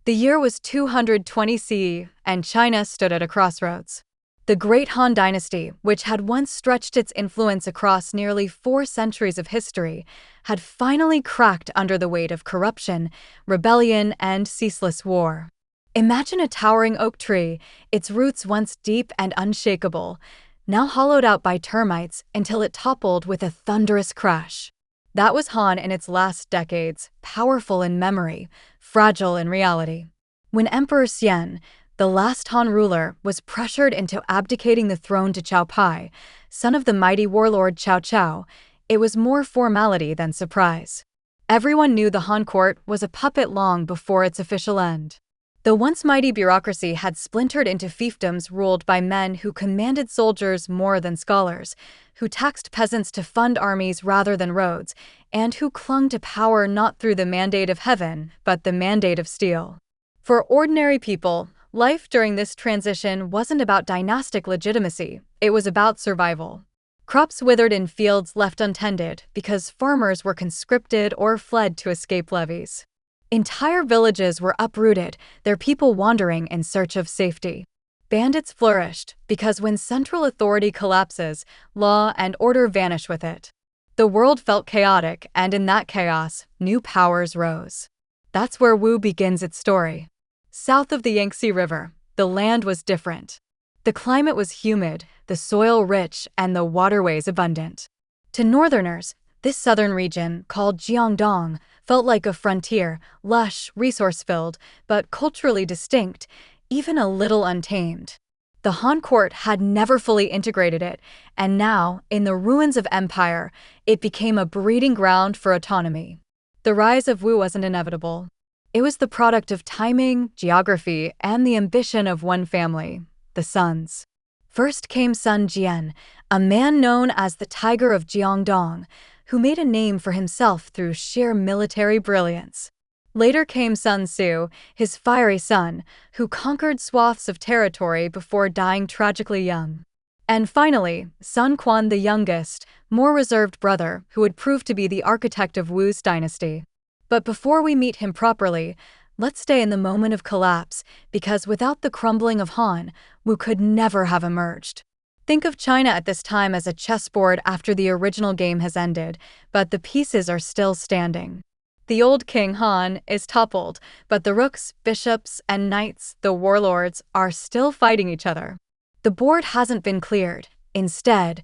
The year was 220 CE, and China stood at a crossroads. The Great Han Dynasty, which had once stretched its influence across nearly 4 centuries of history, had finally cracked under the weight of corruption, rebellion, and ceaseless war. Imagine a towering oak tree, its roots once deep and unshakable, now hollowed out by termites until it toppled with a thunderous crash. That was Han in its last decades, powerful in memory, fragile in reality. When Emperor Xian, the last Han ruler, was pressured into abdicating the throne to Cao Pai, son of the mighty warlord Cao Cao, it was more formality than surprise. Everyone knew the Han court was a puppet long before its official end. The once mighty bureaucracy had splintered into fiefdoms ruled by men who commanded soldiers more than scholars, who taxed peasants to fund armies rather than roads, and who clung to power not through the mandate of heaven, but the mandate of steel. For ordinary people, life during this transition wasn't about dynastic legitimacy, it was about survival. Crops withered in fields left untended because farmers were conscripted or fled to escape levies. Entire villages were uprooted, their people wandering in search of safety. Bandits flourished because when central authority collapses, law and order vanish with it. The world felt chaotic, and in that chaos, new powers rose. That's where Wu begins its story. South of the Yangtze River, the land was different. The climate was humid, the soil rich, and the waterways abundant. To northerners, this southern region, called Jiangdong, felt like a frontier, lush, resource-filled, but culturally distinct, even a little untamed. The Han court had never fully integrated it, and now, in the ruins of empire, it became a breeding ground for autonomy. The rise of Wu wasn't inevitable. It was the product of timing, geography, and the ambition of one family, the Suns. First came Sun Jian, a man known as the Tiger of Jiangdong, who made a name for himself through sheer military brilliance. Later came Sun Tzu, his fiery son, who conquered swaths of territory before dying tragically young. And finally, Sun Quan, the youngest, more reserved brother, who would prove to be the architect of Wu's dynasty. But before we meet him properly, let's stay in the moment of collapse, because without the crumbling of Han, Wu could never have emerged. Think of China at this time as a chessboard after the original game has ended, but the pieces are still standing. The old King Han is toppled, but the rooks, bishops, and knights, the warlords, are still fighting each other. The board hasn't been cleared. Instead,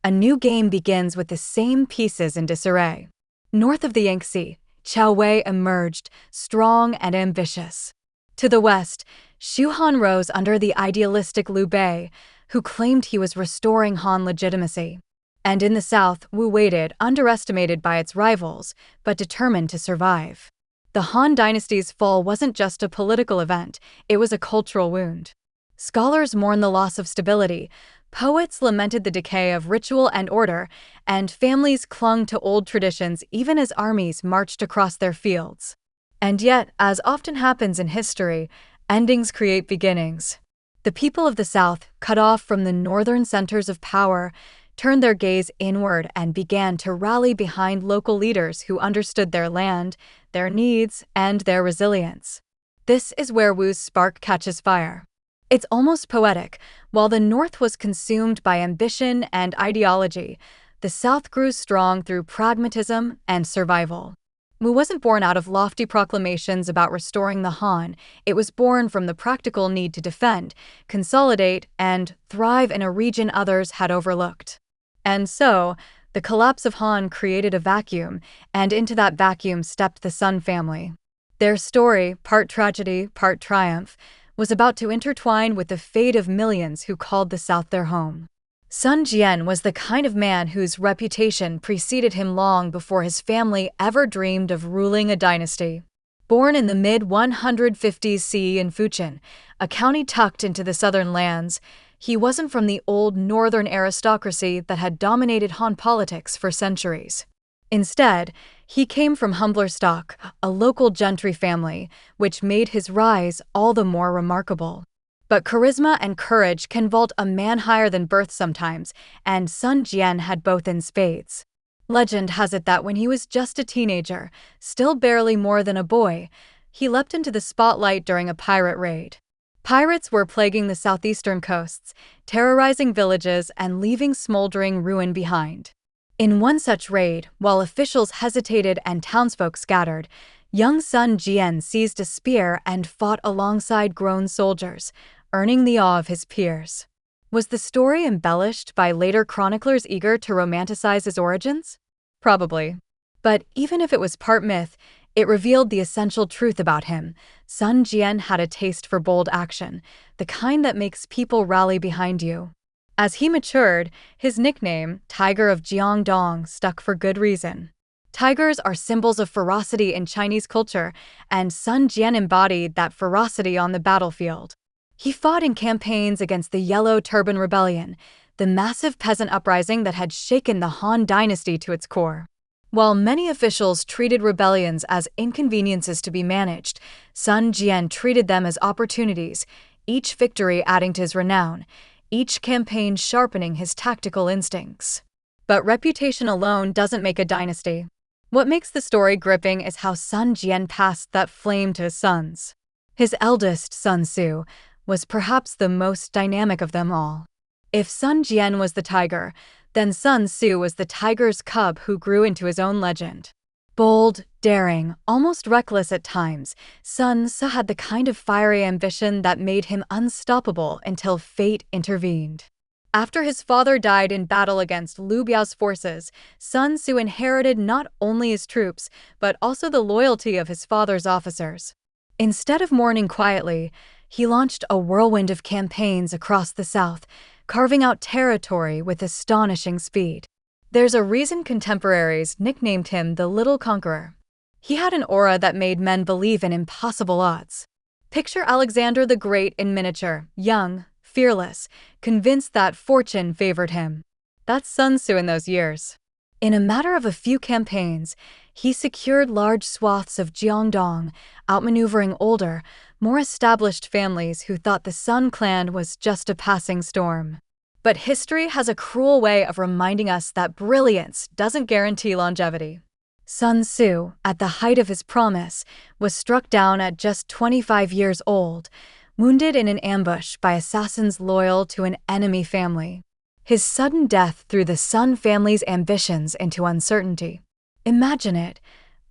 a new game begins with the same pieces in disarray. North of the Yangtze, Qiao Wei emerged, strong and ambitious. To the west, Shu Han rose under the idealistic Liu Bei, who claimed he was restoring Han legitimacy. And in the south, Wu waited, underestimated by its rivals, but determined to survive. The Han dynasty's fall wasn't just a political event, it was a cultural wound. Scholars mourned the loss of stability, poets lamented the decay of ritual and order, and families clung to old traditions even as armies marched across their fields. And yet, as often happens in history, endings create beginnings. The people of the South, cut off from the northern centers of power, turned their gaze inward and began to rally behind local leaders who understood their land, their needs, and their resilience. This is where Wu's spark catches fire. It's almost poetic. While the North was consumed by ambition and ideology, the South grew strong through pragmatism and survival. Wu wasn't born out of lofty proclamations about restoring the Han, it was born from the practical need to defend, consolidate, and thrive in a region others had overlooked. And so, the collapse of Han created a vacuum, and into that vacuum stepped the Sun family. Their story, part tragedy, part triumph, was about to intertwine with the fate of millions who called the South their home. Sun Jian was the kind of man whose reputation preceded him long before his family ever dreamed of ruling a dynasty. Born in the mid-150s CE in Fujian, a county tucked into the southern lands, he wasn't from the old northern aristocracy that had dominated Han politics for centuries. Instead, he came from humbler stock, a local gentry family, which made his rise all the more remarkable. But charisma and courage can vault a man higher than birth sometimes, and Sun Jian had both in spades. Legend has it that when he was just a teenager, still barely more than a boy, He leapt into the spotlight during a pirate raid. Pirates were plaguing the southeastern coasts, terrorizing villages and leaving smoldering ruin behind. In one such raid, while officials hesitated and townsfolk scattered, young Sun Jian seized a spear and fought alongside grown soldiers, earning the awe of his peers. Was the story embellished by later chroniclers eager to romanticize his origins? Probably. But even if it was part myth, it revealed the essential truth about him. Sun Jian had a taste for bold action, the kind that makes people rally behind you. As he matured, his nickname, Tiger of Jiangdong, stuck for good reason. Tigers are symbols of ferocity in Chinese culture, and Sun Jian embodied that ferocity on the battlefield. He fought in campaigns against the Yellow Turban Rebellion, the massive peasant uprising that had shaken the Han Dynasty to its core. While many officials treated rebellions as inconveniences to be managed, Sun Jian treated them as opportunities, each victory adding to his renown, each campaign sharpening his tactical instincts. But reputation alone doesn't make a dynasty. What makes the story gripping is how Sun Jian passed that flame to his sons. His eldest, Sun Su, was perhaps the most dynamic of them all. If Sun Jian was the tiger, then Sun Su was the tiger's cub who grew into his own legend. Bold, daring, almost reckless at times, Sun Su had the kind of fiery ambition that made him unstoppable until fate intervened. After his father died in battle against Liu Biao's forces, Sun Su inherited not only his troops, but also the loyalty of his father's officers. Instead of mourning quietly, he launched a whirlwind of campaigns across the south, carving out territory with astonishing speed. There's a reason contemporaries nicknamed him the Little Conqueror. He had an aura that made men believe in impossible odds. Picture Alexander the Great in miniature, young, fearless, convinced that fortune favored him. That's Sun Tzu in those years. In a matter of a few campaigns, he secured large swaths of Jiangdong, outmaneuvering older, more established families who thought the Sun clan was just a passing storm. But history has a cruel way of reminding us that brilliance doesn't guarantee longevity. Sun Tzu, at the height of his promise, was struck down at just 25 years old, wounded in an ambush by assassins loyal to an enemy family. His sudden death threw the Sun family's ambitions into uncertainty. Imagine it,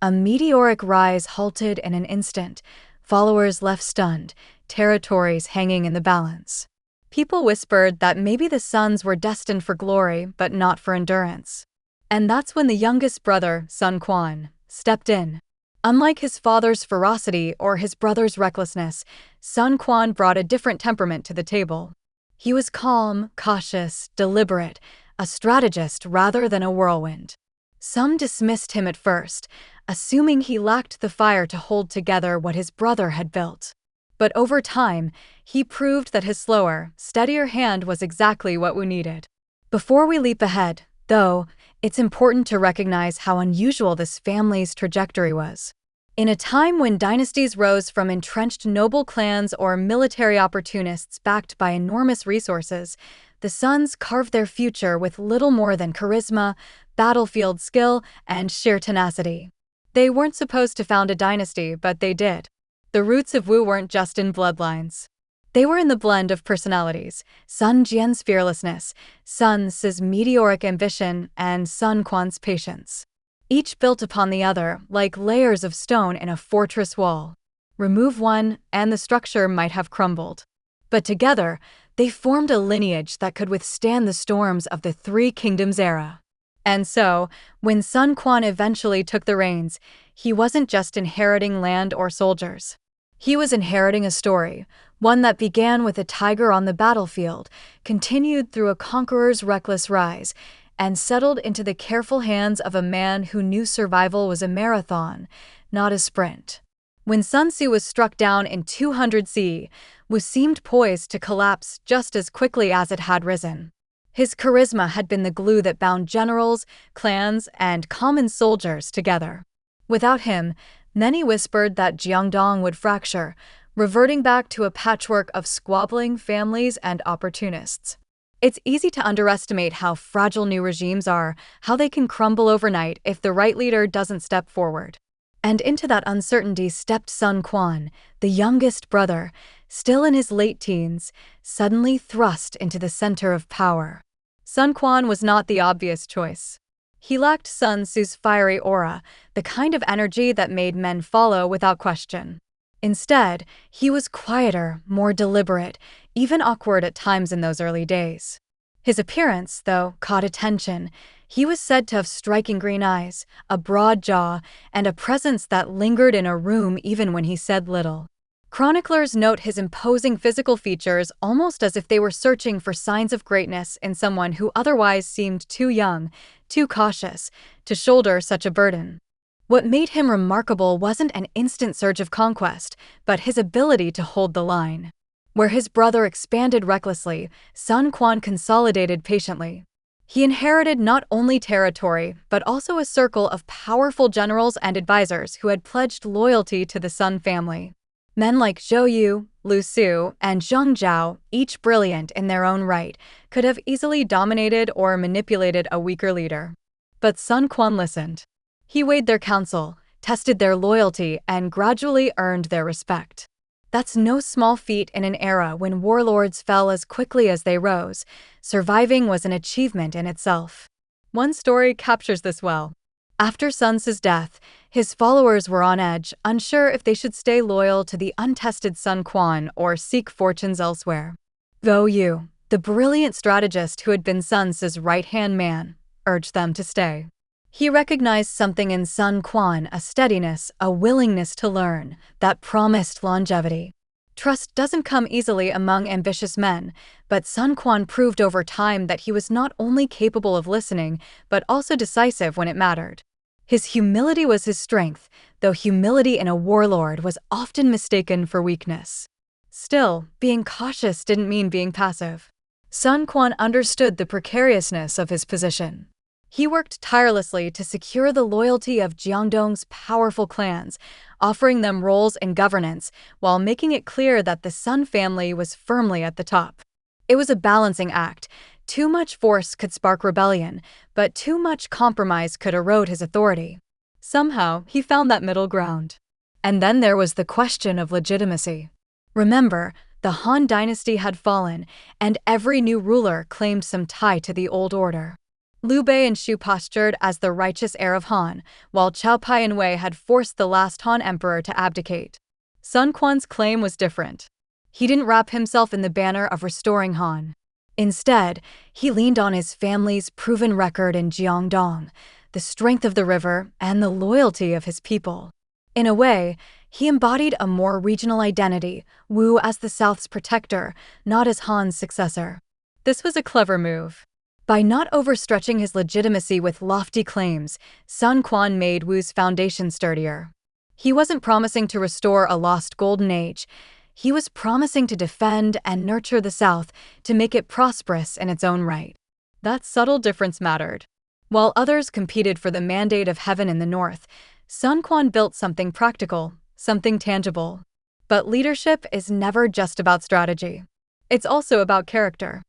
a meteoric rise halted in an instant, followers left stunned, territories hanging in the balance. People whispered that maybe the Suns were destined for glory, but not for endurance. And that's when the youngest brother, Sun Quan, stepped in. Unlike his father's ferocity or his brother's recklessness, Sun Quan brought a different temperament to the table. He was calm, cautious, deliberate, a strategist rather than a whirlwind. Some dismissed him at first, assuming he lacked the fire to hold together what his brother had built. But over time, he proved that his slower, steadier hand was exactly what we needed. Before we leap ahead, though, it's important to recognize how unusual this family's trajectory was. In a time when dynasties rose from entrenched noble clans or military opportunists backed by enormous resources, the Suns carved their future with little more than charisma, battlefield skill, and sheer tenacity. They weren't supposed to found a dynasty, but they did. The roots of Wu weren't just in bloodlines. They were in the blend of personalities: Sun Jian's fearlessness, Sun Tzu's meteoric ambition, and Sun Quan's patience. Each built upon the other, like layers of stone in a fortress wall. Remove one, and the structure might have crumbled. But together, they formed a lineage that could withstand the storms of the Three Kingdoms era. And so, when Sun Quan eventually took the reins, he wasn't just inheriting land or soldiers. He was inheriting a story, one that began with a tiger on the battlefield, continued through a conqueror's reckless rise, and settled into the careful hands of a man who knew survival was a marathon, not a sprint. When Sun Tzu was struck down in 200 CE, Wu seemed poised to collapse just as quickly as it had risen. His charisma had been the glue that bound generals, clans, and common soldiers together. Without him, many whispered that Jiangdong would fracture, reverting back to a patchwork of squabbling families and opportunists. It's easy to underestimate how fragile new regimes are, how they can crumble overnight if the right leader doesn't step forward. And into that uncertainty stepped Sun Quan, the youngest brother, still in his late teens, suddenly thrust into the center of power. Sun Quan was not the obvious choice. He lacked Sun Tzu's fiery aura, the kind of energy that made men follow without question. Instead, he was quieter, more deliberate, even awkward at times in those early days. His appearance, though, caught attention. He was said to have striking green eyes, a broad jaw, and a presence that lingered in a room even when he said little. Chroniclers note his imposing physical features almost as if they were searching for signs of greatness in someone who otherwise seemed too young, too cautious, to shoulder such a burden. What made him remarkable wasn't an instant surge of conquest, but his ability to hold the line. Where his brother expanded recklessly, Sun Quan consolidated patiently. He inherited not only territory, but also a circle of powerful generals and advisors who had pledged loyalty to the Sun family. Men like Zhou Yu, Lu Su, and Zhang Zhao, each brilliant in their own right, could have easily dominated or manipulated a weaker leader. But Sun Quan listened. He weighed their counsel, tested their loyalty, and gradually earned their respect. That's no small feat in an era when warlords fell as quickly as they rose. Surviving was an achievement in itself. One story captures this well. After Sun Tzu's death, his followers were on edge, unsure if they should stay loyal to the untested Sun Quan or seek fortunes elsewhere. Zhou Yu, the brilliant strategist who had been Sun Tzu's right-hand man, urged them to stay. He recognized something in Sun Quan, a steadiness, a willingness to learn, that promised longevity. Trust doesn't come easily among ambitious men, but Sun Quan proved over time that he was not only capable of listening, but also decisive when it mattered. His humility was his strength, though humility in a warlord was often mistaken for weakness. Still, being cautious didn't mean being passive. Sun Quan understood the precariousness of his position. He worked tirelessly to secure the loyalty of Jiangdong's powerful clans, offering them roles in governance while making it clear that the Sun family was firmly at the top. It was a balancing act. Too much force could spark rebellion, but too much compromise could erode his authority. Somehow, he found that middle ground. And then there was the question of legitimacy. Remember, the Han Dynasty had fallen, and every new ruler claimed some tie to the old order. Liu Bei and Shu postured as the righteous heir of Han, while Cao Pai and Wei had forced the last Han emperor to abdicate. Sun Quan's claim was different. He didn't wrap himself in the banner of restoring Han. Instead, he leaned on his family's proven record in Jiangdong, the strength of the river, and the loyalty of his people. In a way, he embodied a more regional identity, Wu as the South's protector, not as Han's successor. This was a clever move. By not overstretching his legitimacy with lofty claims, Sun Quan made Wu's foundation sturdier. He wasn't promising to restore a lost golden age. He was promising to defend and nurture the South, to make it prosperous in its own right. That subtle difference mattered. While others competed for the mandate of heaven in the North, Sun Quan built something practical, something tangible. But leadership is never just about strategy. It's also about character.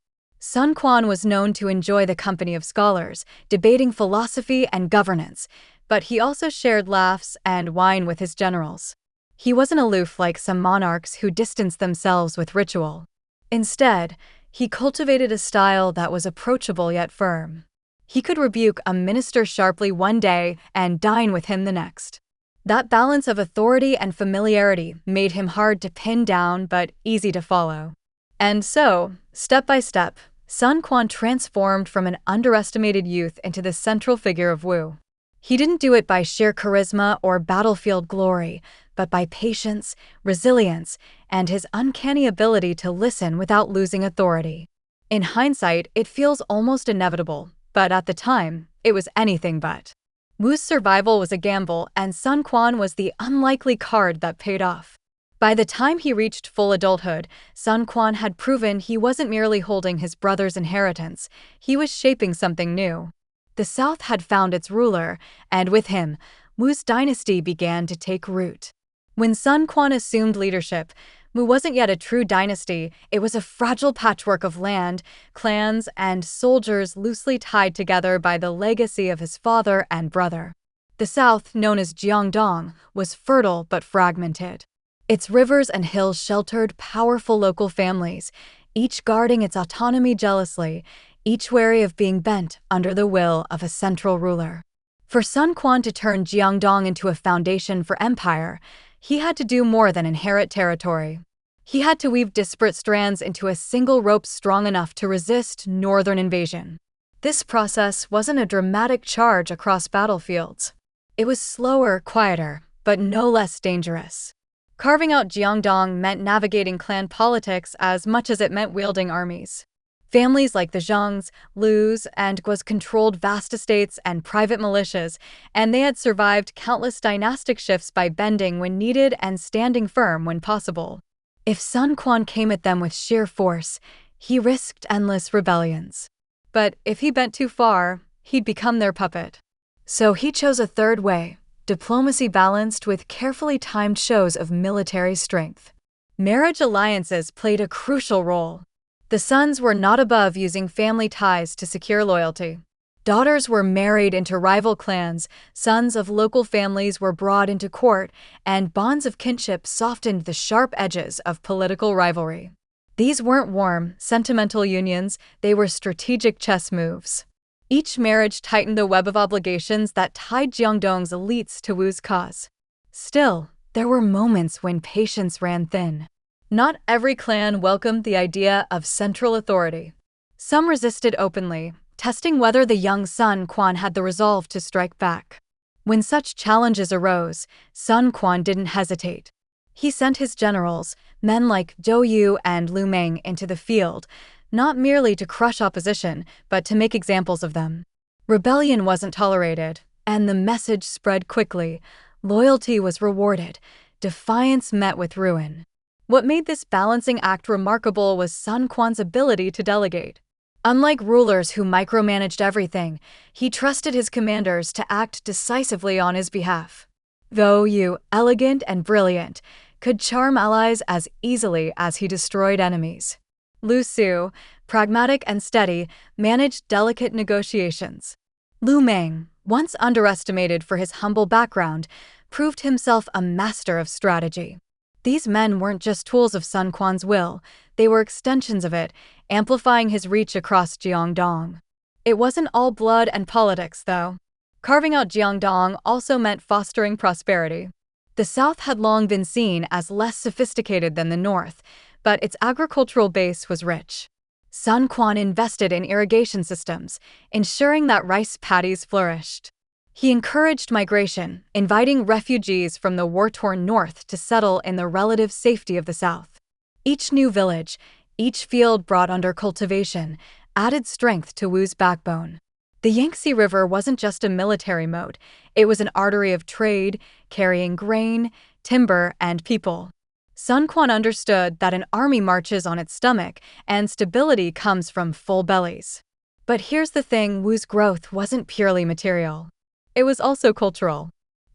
Sun Quan was known to enjoy the company of scholars, debating philosophy and governance, but he also shared laughs and wine with his generals. He wasn't aloof like some monarchs who distanced themselves with ritual. Instead, he cultivated a style that was approachable yet firm. He could rebuke a minister sharply one day and dine with him the next. That balance of authority and familiarity made him hard to pin down but easy to follow. And so, step by step, Sun Quan transformed from an underestimated youth into the central figure of Wu. He didn't do it by sheer charisma or battlefield glory, but by patience, resilience, and his uncanny ability to listen without losing authority. In hindsight, it feels almost inevitable, but at the time, it was anything but. Wu's survival was a gamble, and Sun Quan was the unlikely card that paid off. By the time he reached full adulthood, Sun Quan had proven he wasn't merely holding his brother's inheritance, he was shaping something new. The South had found its ruler, and with him, Wu's dynasty began to take root. When Sun Quan assumed leadership, Wu wasn't yet a true dynasty. It was a fragile patchwork of land, clans, and soldiers loosely tied together by the legacy of his father and brother. The south, known as Jiangdong, was fertile but fragmented. Its rivers and hills sheltered powerful local families, each guarding its autonomy jealously, each wary of being bent under the will of a central ruler. For Sun Quan to turn Jiangdong into a foundation for empire, he had to do more than inherit territory. He had to weave disparate strands into a single rope strong enough to resist northern invasion. This process wasn't a dramatic charge across battlefields. It was slower, quieter, but no less dangerous. Carving out Jiangdong meant navigating clan politics as much as it meant wielding armies. Families like the Zhengs, Lus, and Guos controlled vast estates and private militias, and they had survived countless dynastic shifts by bending when needed and standing firm when possible. If Sun Quan came at them with sheer force, he risked endless rebellions. But if he bent too far, he'd become their puppet. So he chose a third way, diplomacy balanced with carefully timed shows of military strength. Marriage alliances played a crucial role. The sons were not above using family ties to secure loyalty. Daughters were married into rival clans, sons of local families were brought into court, and bonds of kinship softened the sharp edges of political rivalry. These weren't warm, sentimental unions, they were strategic chess moves. Each marriage tightened the web of obligations that tied Jiangdong's elites to Wu's cause. Still, there were moments when patience ran thin. Not every clan welcomed the idea of central authority. Some resisted openly, testing whether the young Sun Quan had the resolve to strike back. When such challenges arose, Sun Quan didn't hesitate. He sent his generals, men like Zhou Yu and Lu Meng, into the field, not merely to crush opposition, but to make examples of them. Rebellion wasn't tolerated, and the message spread quickly. Loyalty was rewarded, defiance met with ruin. What made this balancing act remarkable was Sun Quan's ability to delegate. Unlike rulers who micromanaged everything, he trusted his commanders to act decisively on his behalf. Zhou Yu, elegant and brilliant, could charm allies as easily as he destroyed enemies. Lu Su, pragmatic and steady, managed delicate negotiations. Lu Meng, once underestimated for his humble background, proved himself a master of strategy. These men weren't just tools of Sun Quan's will, they were extensions of it, amplifying his reach across Jiangdong. It wasn't all blood and politics, though. Carving out Jiangdong also meant fostering prosperity. The south had long been seen as less sophisticated than the north, but its agricultural base was rich. Sun Quan invested in irrigation systems, ensuring that rice paddies flourished. He encouraged migration, inviting refugees from the war-torn north to settle in the relative safety of the south. Each new village, each field brought under cultivation, added strength to Wu's backbone. The Yangtze River wasn't just a military moat, it was an artery of trade, carrying grain, timber, and people. Sun Quan understood that an army marches on its stomach, and stability comes from full bellies. But here's the thing, Wu's growth wasn't purely material. It was also cultural.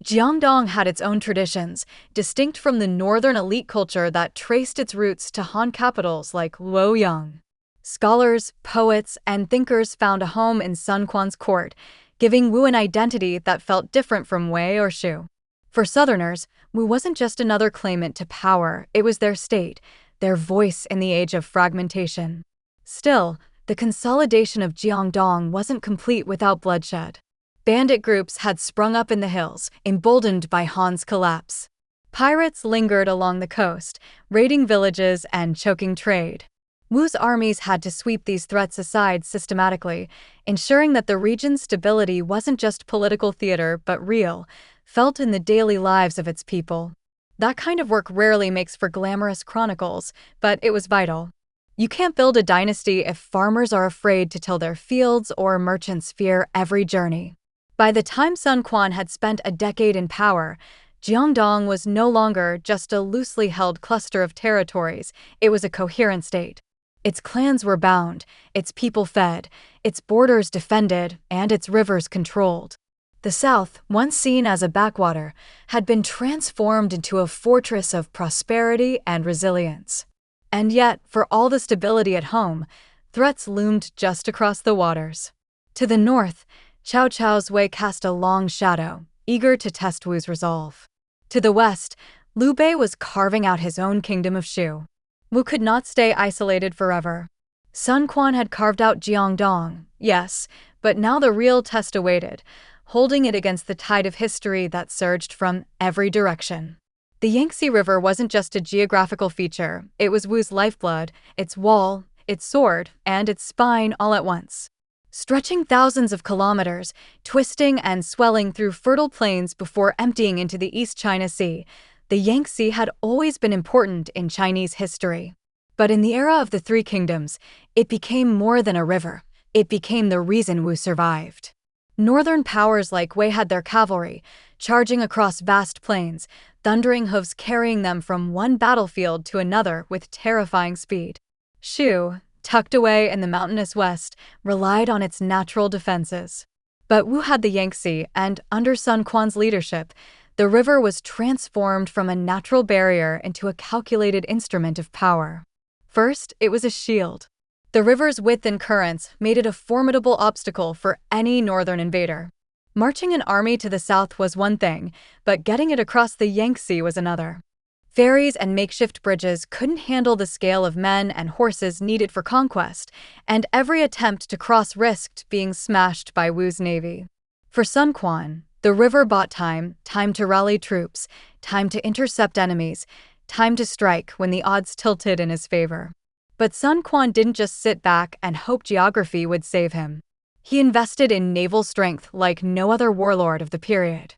Jiangdong had its own traditions, distinct from the northern elite culture that traced its roots to Han capitals like Luoyang. Scholars, poets, and thinkers found a home in Sun Quan's court, giving Wu an identity that felt different from Wei or Shu. For Southerners, Wu wasn't just another claimant to power, it was their state, their voice in the age of fragmentation. Still, the consolidation of Jiangdong wasn't complete without bloodshed. Bandit groups had sprung up in the hills, emboldened by Han's collapse. Pirates lingered along the coast, raiding villages and choking trade. Wu's armies had to sweep these threats aside systematically, ensuring that the region's stability wasn't just political theater but real, felt in the daily lives of its people. That kind of work rarely makes for glamorous chronicles, but it was vital. You can't build a dynasty if farmers are afraid to till their fields or merchants fear every journey. By the time Sun Quan had spent a decade in power, Jiangdong was no longer just a loosely held cluster of territories, it was a coherent state. Its clans were bound, its people fed, its borders defended, and its rivers controlled. The south, once seen as a backwater, had been transformed into a fortress of prosperity and resilience. And yet, for all the stability at home, threats loomed just across the waters. To the north, Cao Cao's Wei cast a long shadow, eager to test Wu's resolve. To the west, Liu Bei was carving out his own kingdom of Shu. Wu could not stay isolated forever. Sun Quan had carved out Jiangdong, yes, but now the real test awaited, holding it against the tide of history that surged from every direction. The Yangtze River wasn't just a geographical feature, it was Wu's lifeblood, its wall, its sword, and its spine all at once. Stretching thousands of kilometers, twisting and swelling through fertile plains before emptying into the East China Sea, the Yangtze had always been important in Chinese history. But in the era of the Three Kingdoms, it became more than a river. It became the reason Wu survived. Northern powers like Wei had their cavalry, charging across vast plains, thundering hooves carrying them from one battlefield to another with terrifying speed. Shu, tucked away in the mountainous west, relied on its natural defenses. But Wu had the Yangtze, and under Sun Quan's leadership, the river was transformed from a natural barrier into a calculated instrument of power. First, it was a shield. The river's width and currents made it a formidable obstacle for any northern invader. Marching an army to the south was one thing, but getting it across the Yangtze was another. Ferries and makeshift bridges couldn't handle the scale of men and horses needed for conquest, and every attempt to cross risked being smashed by Wu's navy. For Sun Quan, the river bought time to rally troops, time to intercept enemies, time to strike when the odds tilted in his favor. But Sun Quan didn't just sit back and hope geography would save him. He invested in naval strength like no other warlord of the period.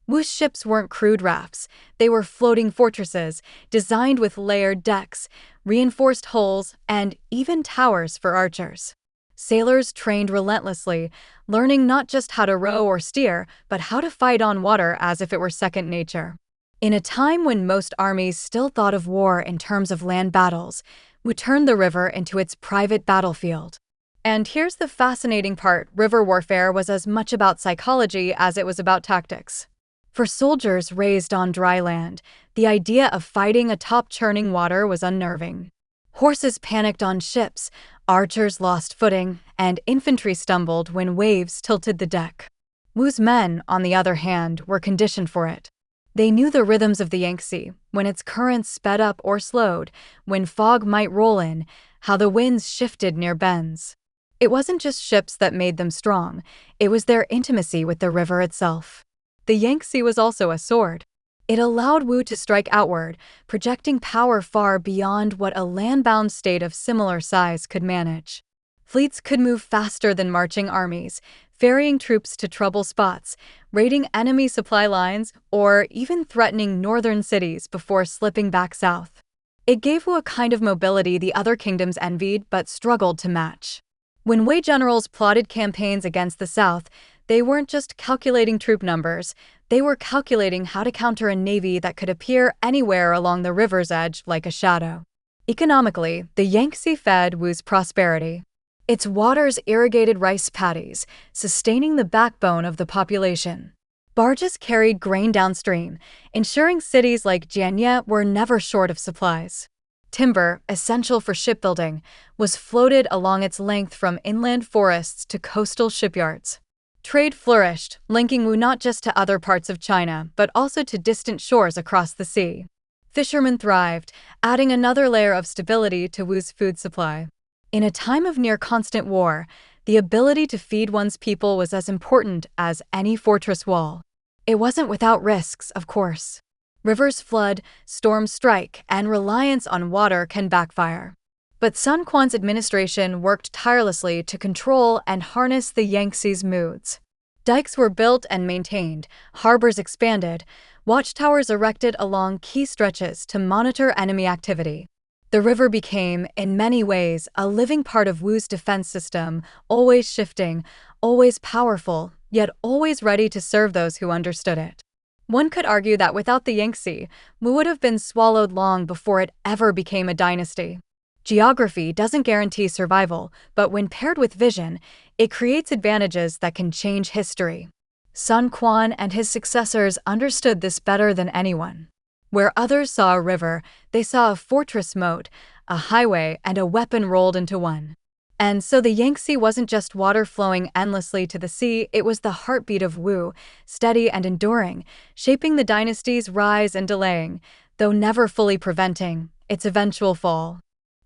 Wu's ships weren't crude rafts, they were floating fortresses, designed with layered decks, reinforced hulls, and even towers for archers. Sailors trained relentlessly, learning not just how to row or steer, but how to fight on water as if it were second nature. In a time when most armies still thought of war in terms of land battles, Wu turned the river into its private battlefield. And here's the fascinating part: river warfare was as much about psychology as it was about tactics. For soldiers raised on dry land, the idea of fighting atop churning water was unnerving. Horses panicked on ships, archers lost footing, and infantry stumbled when waves tilted the deck. Wu's men, on the other hand, were conditioned for it. They knew the rhythms of the Yangtze, when its currents sped up or slowed, when fog might roll in, how the winds shifted near bends. It wasn't just ships that made them strong, it was their intimacy with the river itself. The Yangtze was also a sword. It allowed Wu to strike outward, projecting power far beyond what a land-bound state of similar size could manage. Fleets could move faster than marching armies, ferrying troops to trouble spots, raiding enemy supply lines, or even threatening northern cities before slipping back south. It gave Wu a kind of mobility the other kingdoms envied but struggled to match. When Wei generals plotted campaigns against the south, they weren't just calculating troop numbers, they were calculating how to counter a navy that could appear anywhere along the river's edge like a shadow. Economically, the Yangtze fed Wu's prosperity. Its waters irrigated rice paddies, sustaining the backbone of the population. Barges carried grain downstream, ensuring cities like Jianye were never short of supplies. Timber, essential for shipbuilding, was floated along its length from inland forests to coastal shipyards. Trade flourished, linking Wu not just to other parts of China, but also to distant shores across the sea. Fishermen thrived, adding another layer of stability to Wu's food supply. In a time of near-constant war, the ability to feed one's people was as important as any fortress wall. It wasn't without risks, of course. Rivers flood, storms strike, and reliance on water can backfire. But Sun Quan's administration worked tirelessly to control and harness the Yangtze's moods. Dikes were built and maintained, harbors expanded, watchtowers erected along key stretches to monitor enemy activity. The river became, in many ways, a living part of Wu's defense system, always shifting, always powerful, yet always ready to serve those who understood it. One could argue that without the Yangtze, Wu would have been swallowed long before it ever became a dynasty. Geography doesn't guarantee survival, but when paired with vision, it creates advantages that can change history. Sun Quan and his successors understood this better than anyone. Where others saw a river, they saw a fortress moat, a highway, and a weapon rolled into one. And so the Yangtze wasn't just water flowing endlessly to the sea, it was the heartbeat of Wu, steady and enduring, shaping the dynasty's rise and delaying, though never fully preventing, its eventual fall.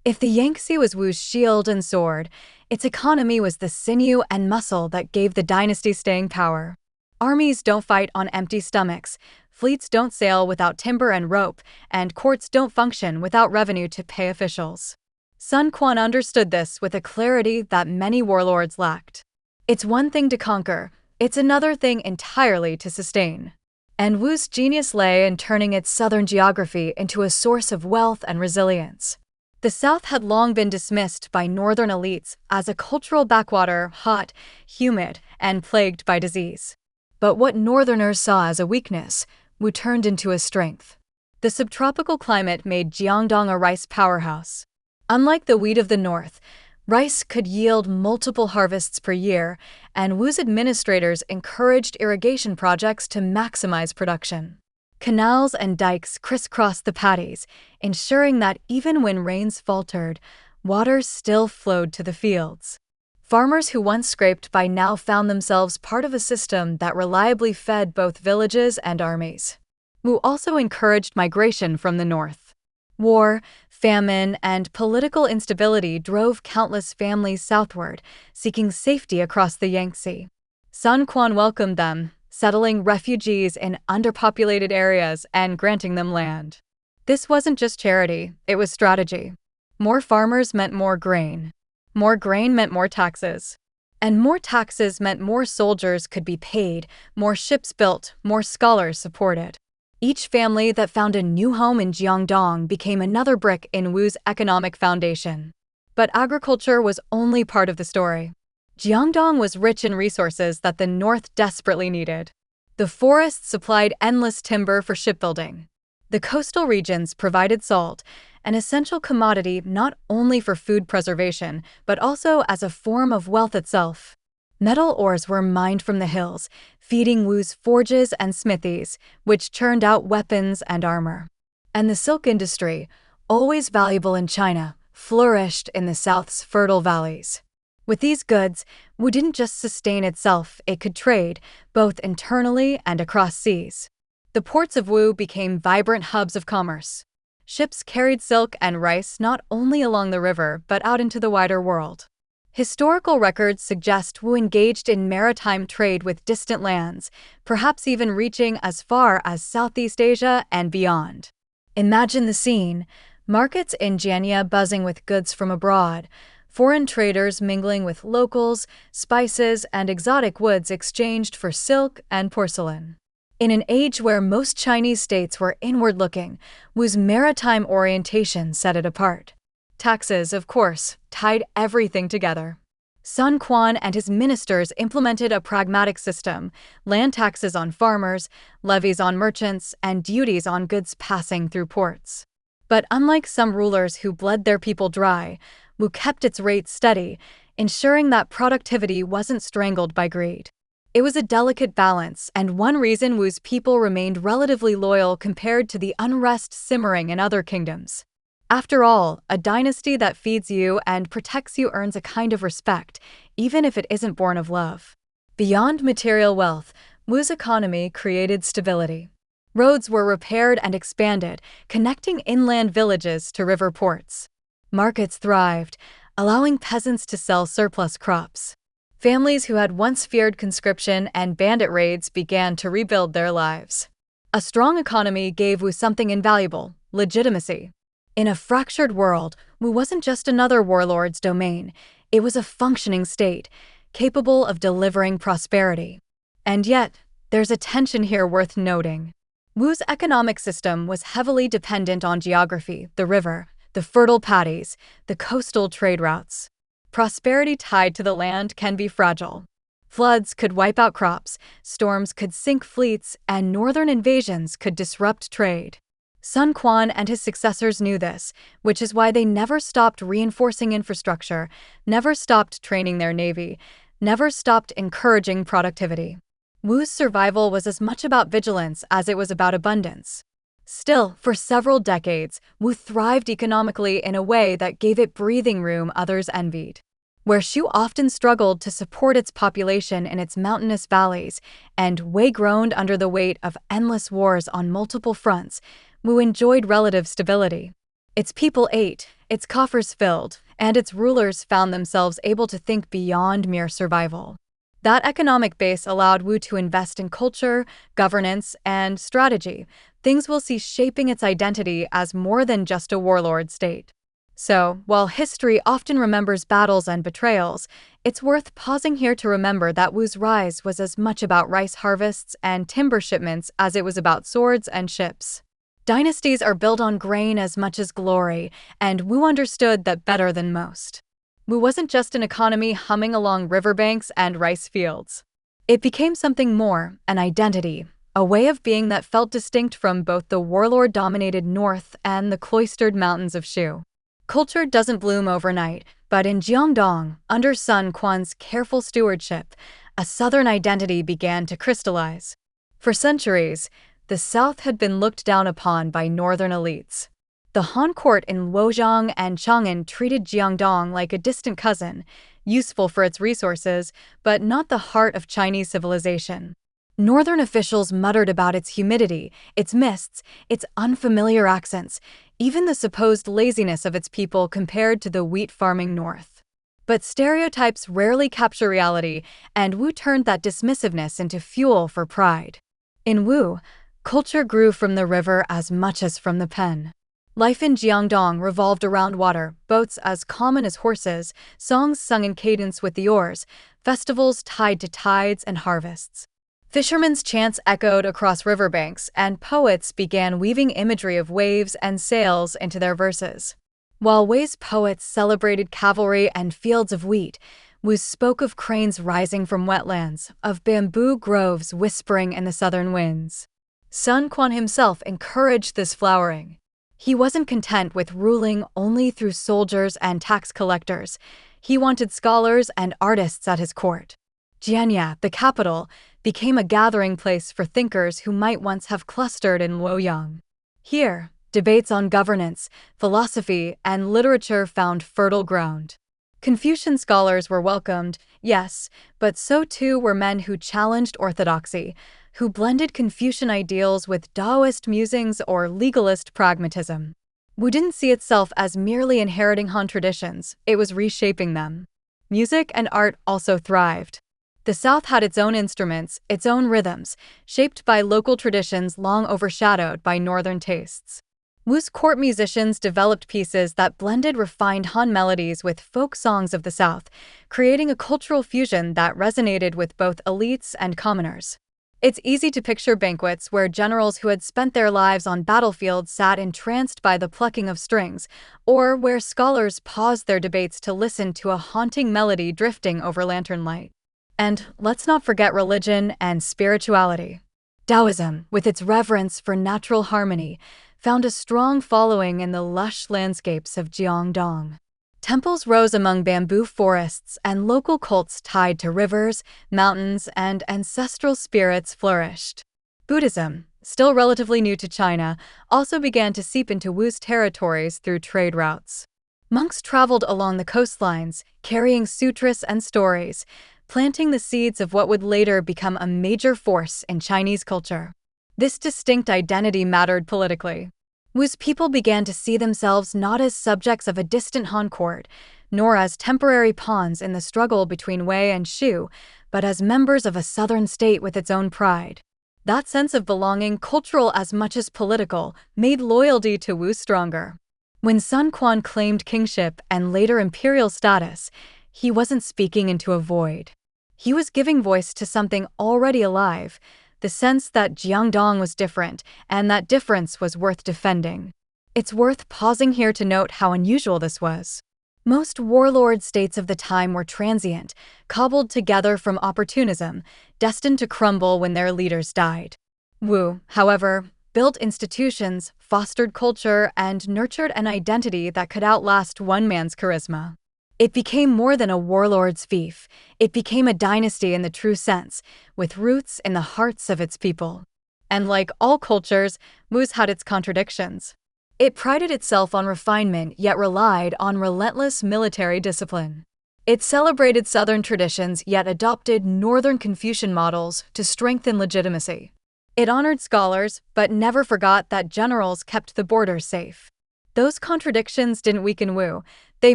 If the Yangtze was Wu's shield and sword, its economy was the sinew and muscle that gave the dynasty staying power. Armies don't fight on empty stomachs, fleets don't sail without timber and rope, and courts don't function without revenue to pay officials. Sun Quan understood this with a clarity that many warlords lacked. It's one thing to conquer, it's another thing entirely to sustain. And Wu's genius lay in turning its southern geography into a source of wealth and resilience. The South had long been dismissed by northern elites as a cultural backwater, hot, humid, and plagued by disease. But what northerners saw as a weakness, Wu turned into a strength. The subtropical climate made Jiangdong a rice powerhouse. Unlike the wheat of the north, rice could yield multiple harvests per year, and Wu's administrators encouraged irrigation projects to maximize production. Canals and dikes crisscrossed the paddies, ensuring that even when rains faltered, water still flowed to the fields. Farmers who once scraped by now found themselves part of a system that reliably fed both villages and armies. Wu also encouraged migration from the north. War, famine, and political instability drove countless families southward, seeking safety across the Yangtze. Sun Quan welcomed them, settling refugees in underpopulated areas and granting them land. This wasn't just charity, it was strategy. More farmers meant more grain. More grain meant more taxes. And more taxes meant more soldiers could be paid, more ships built, more scholars supported. Each family that found a new home in Jiangdong became another brick in Wu's economic foundation. But agriculture was only part of the story. Jiangdong was rich in resources that the north desperately needed. The forests supplied endless timber for shipbuilding. The coastal regions provided salt, an essential commodity not only for food preservation, but also as a form of wealth itself. Metal ores were mined from the hills, feeding Wu's forges and smithies, which churned out weapons and armor. And the silk industry, always valuable in China, flourished in the south's fertile valleys. With these goods, Wu didn't just sustain itself, it could trade, both internally and across seas. The ports of Wu became vibrant hubs of commerce. Ships carried silk and rice not only along the river but out into the wider world. Historical records suggest Wu engaged in maritime trade with distant lands, perhaps even reaching as far as Southeast Asia and beyond. Imagine the scene: markets in Jianya buzzing with goods from abroad, foreign traders mingling with locals, spices and exotic woods exchanged for silk and porcelain. In an age where most Chinese states were inward-looking, Wu's maritime orientation set it apart. Taxes, of course, tied everything together. Sun Quan and his ministers implemented a pragmatic system: land taxes on farmers, levies on merchants, and duties on goods passing through ports. But unlike some rulers who bled their people dry, Wu kept its rates steady, ensuring that productivity wasn't strangled by greed. It was a delicate balance, and one reason Wu's people remained relatively loyal compared to the unrest simmering in other kingdoms. After all, a dynasty that feeds you and protects you earns a kind of respect, even if it isn't born of love. Beyond material wealth, Wu's economy created stability. Roads were repaired and expanded, connecting inland villages to river ports. Markets thrived, allowing peasants to sell surplus crops. Families who had once feared conscription and bandit raids began to rebuild their lives. A strong economy gave Wu something invaluable: legitimacy. In a fractured world, Wu wasn't just another warlord's domain, it was a functioning state, capable of delivering prosperity. And yet, there's a tension here worth noting. Wu's economic system was heavily dependent on geography: the river, the fertile paddies, the coastal trade routes. Prosperity tied to the land can be fragile. Floods could wipe out crops, storms could sink fleets, and northern invasions could disrupt trade. Sun Quan and his successors knew this, which is why they never stopped reinforcing infrastructure, never stopped training their navy, never stopped encouraging productivity. Wu's survival was as much about vigilance as it was about abundance. Still, for several decades, Wu thrived economically in a way that gave it breathing room others envied. where Shu often struggled to support its population in its mountainous valleys, and Wei groaned under the weight of endless wars on multiple fronts, Wu enjoyed relative stability. Its people ate, its coffers filled, and its rulers found themselves able to think beyond mere survival. That economic base allowed Wu to invest in culture, governance, and strategy, things we'll see shaping its identity as more than just a warlord state. So, while history often remembers battles and betrayals, it's worth pausing here to remember that Wu's rise was as much about rice harvests and timber shipments as it was about swords and ships. Dynasties are built on grain as much as glory, and Wu understood that better than most. Wu wasn't just an economy humming along riverbanks and rice fields. It became something more, an identity, a way of being that felt distinct from both the warlord-dominated north and the cloistered mountains of Shu. Culture doesn't bloom overnight, but in Jiangdong, under Sun Quan's careful stewardship, a southern identity began to crystallize. For centuries, the south had been looked down upon by northern elites. The Han court in Luojiang and Chang'an treated Jiangdong like a distant cousin, useful for its resources, but not the heart of Chinese civilization. Northern officials muttered about its humidity, its mists, its unfamiliar accents, even the supposed laziness of its people compared to the wheat-farming north. But stereotypes rarely capture reality, and Wu turned that dismissiveness into fuel for pride. In Wu, culture grew from the river as much as from the pen. Life in Jiangdong revolved around water, boats as common as horses, songs sung in cadence with the oars, festivals tied to tides and harvests. Fishermen's chants echoed across riverbanks, and poets began weaving imagery of waves and sails into their verses. While Wei's poets celebrated cavalry and fields of wheat, Wu spoke of cranes rising from wetlands, of bamboo groves whispering in the southern winds. Sun Quan himself encouraged this flowering. He wasn't content with ruling only through soldiers and tax collectors. He wanted scholars and artists at his court. Jianya, the capital, became a gathering place for thinkers who might once have clustered in Luoyang. Here, debates on governance, philosophy, and literature found fertile ground. Confucian scholars were welcomed, yes, but so too were men who challenged orthodoxy, who blended Confucian ideals with Taoist musings or legalist pragmatism. Wu didn't see itself as merely inheriting Han traditions, it was reshaping them. Music and art also thrived. The South had its own instruments, its own rhythms, shaped by local traditions long overshadowed by Northern tastes. Wu's court musicians developed pieces that blended refined Han melodies with folk songs of the South, creating a cultural fusion that resonated with both elites and commoners. It's easy to picture banquets where generals who had spent their lives on battlefields sat entranced by the plucking of strings, or where scholars paused their debates to listen to a haunting melody drifting over lantern light. And let's not forget religion and spirituality. Taoism, with its reverence for natural harmony, found a strong following in the lush landscapes of Jiangdong. Temples rose among bamboo forests, and local cults tied to rivers, mountains, and ancestral spirits flourished. Buddhism, still relatively new to China, also began to seep into Wu's territories through trade routes. Monks traveled along the coastlines, carrying sutras and stories, planting the seeds of what would later become a major force in Chinese culture. This distinct identity mattered politically. Wu's people began to see themselves not as subjects of a distant Han court, nor as temporary pawns in the struggle between Wei and Shu, but as members of a southern state with its own pride. That sense of belonging, cultural as much as political, made loyalty to Wu stronger. When Sun Quan claimed kingship and later imperial status, he wasn't speaking into a void. He was giving voice to something already alive, the sense that Jiangdong was different, and that difference was worth defending. It's worth pausing here to note how unusual this was. Most warlord states of the time were transient, cobbled together from opportunism, destined to crumble when their leaders died. Wu, however, built institutions, fostered culture, and nurtured an identity that could outlast one man's charisma. It became more than a warlord's fief. It became a dynasty in the true sense, with roots in the hearts of its people. And like all cultures, Wu's had its contradictions. It prided itself on refinement, yet relied on relentless military discipline. It celebrated Southern traditions yet adopted Northern Confucian models to strengthen legitimacy. It honored scholars but never forgot that generals kept the borders safe. Those contradictions didn't weaken Wu, they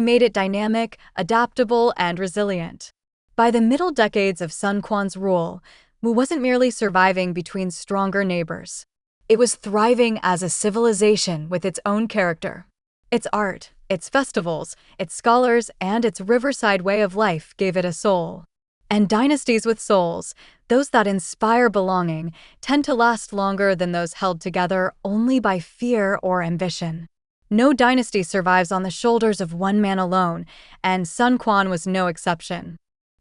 made it dynamic, adaptable, and resilient. By the middle decades of Sun Quan's rule, Wu wasn't merely surviving between stronger neighbors. It was thriving as a civilization with its own character. Its art, its festivals, its scholars, and its riverside way of life gave it a soul. And dynasties with souls, those that inspire belonging, tend to last longer than those held together only by fear or ambition. No dynasty survives on the shoulders of one man alone, and Sun Quan was no exception.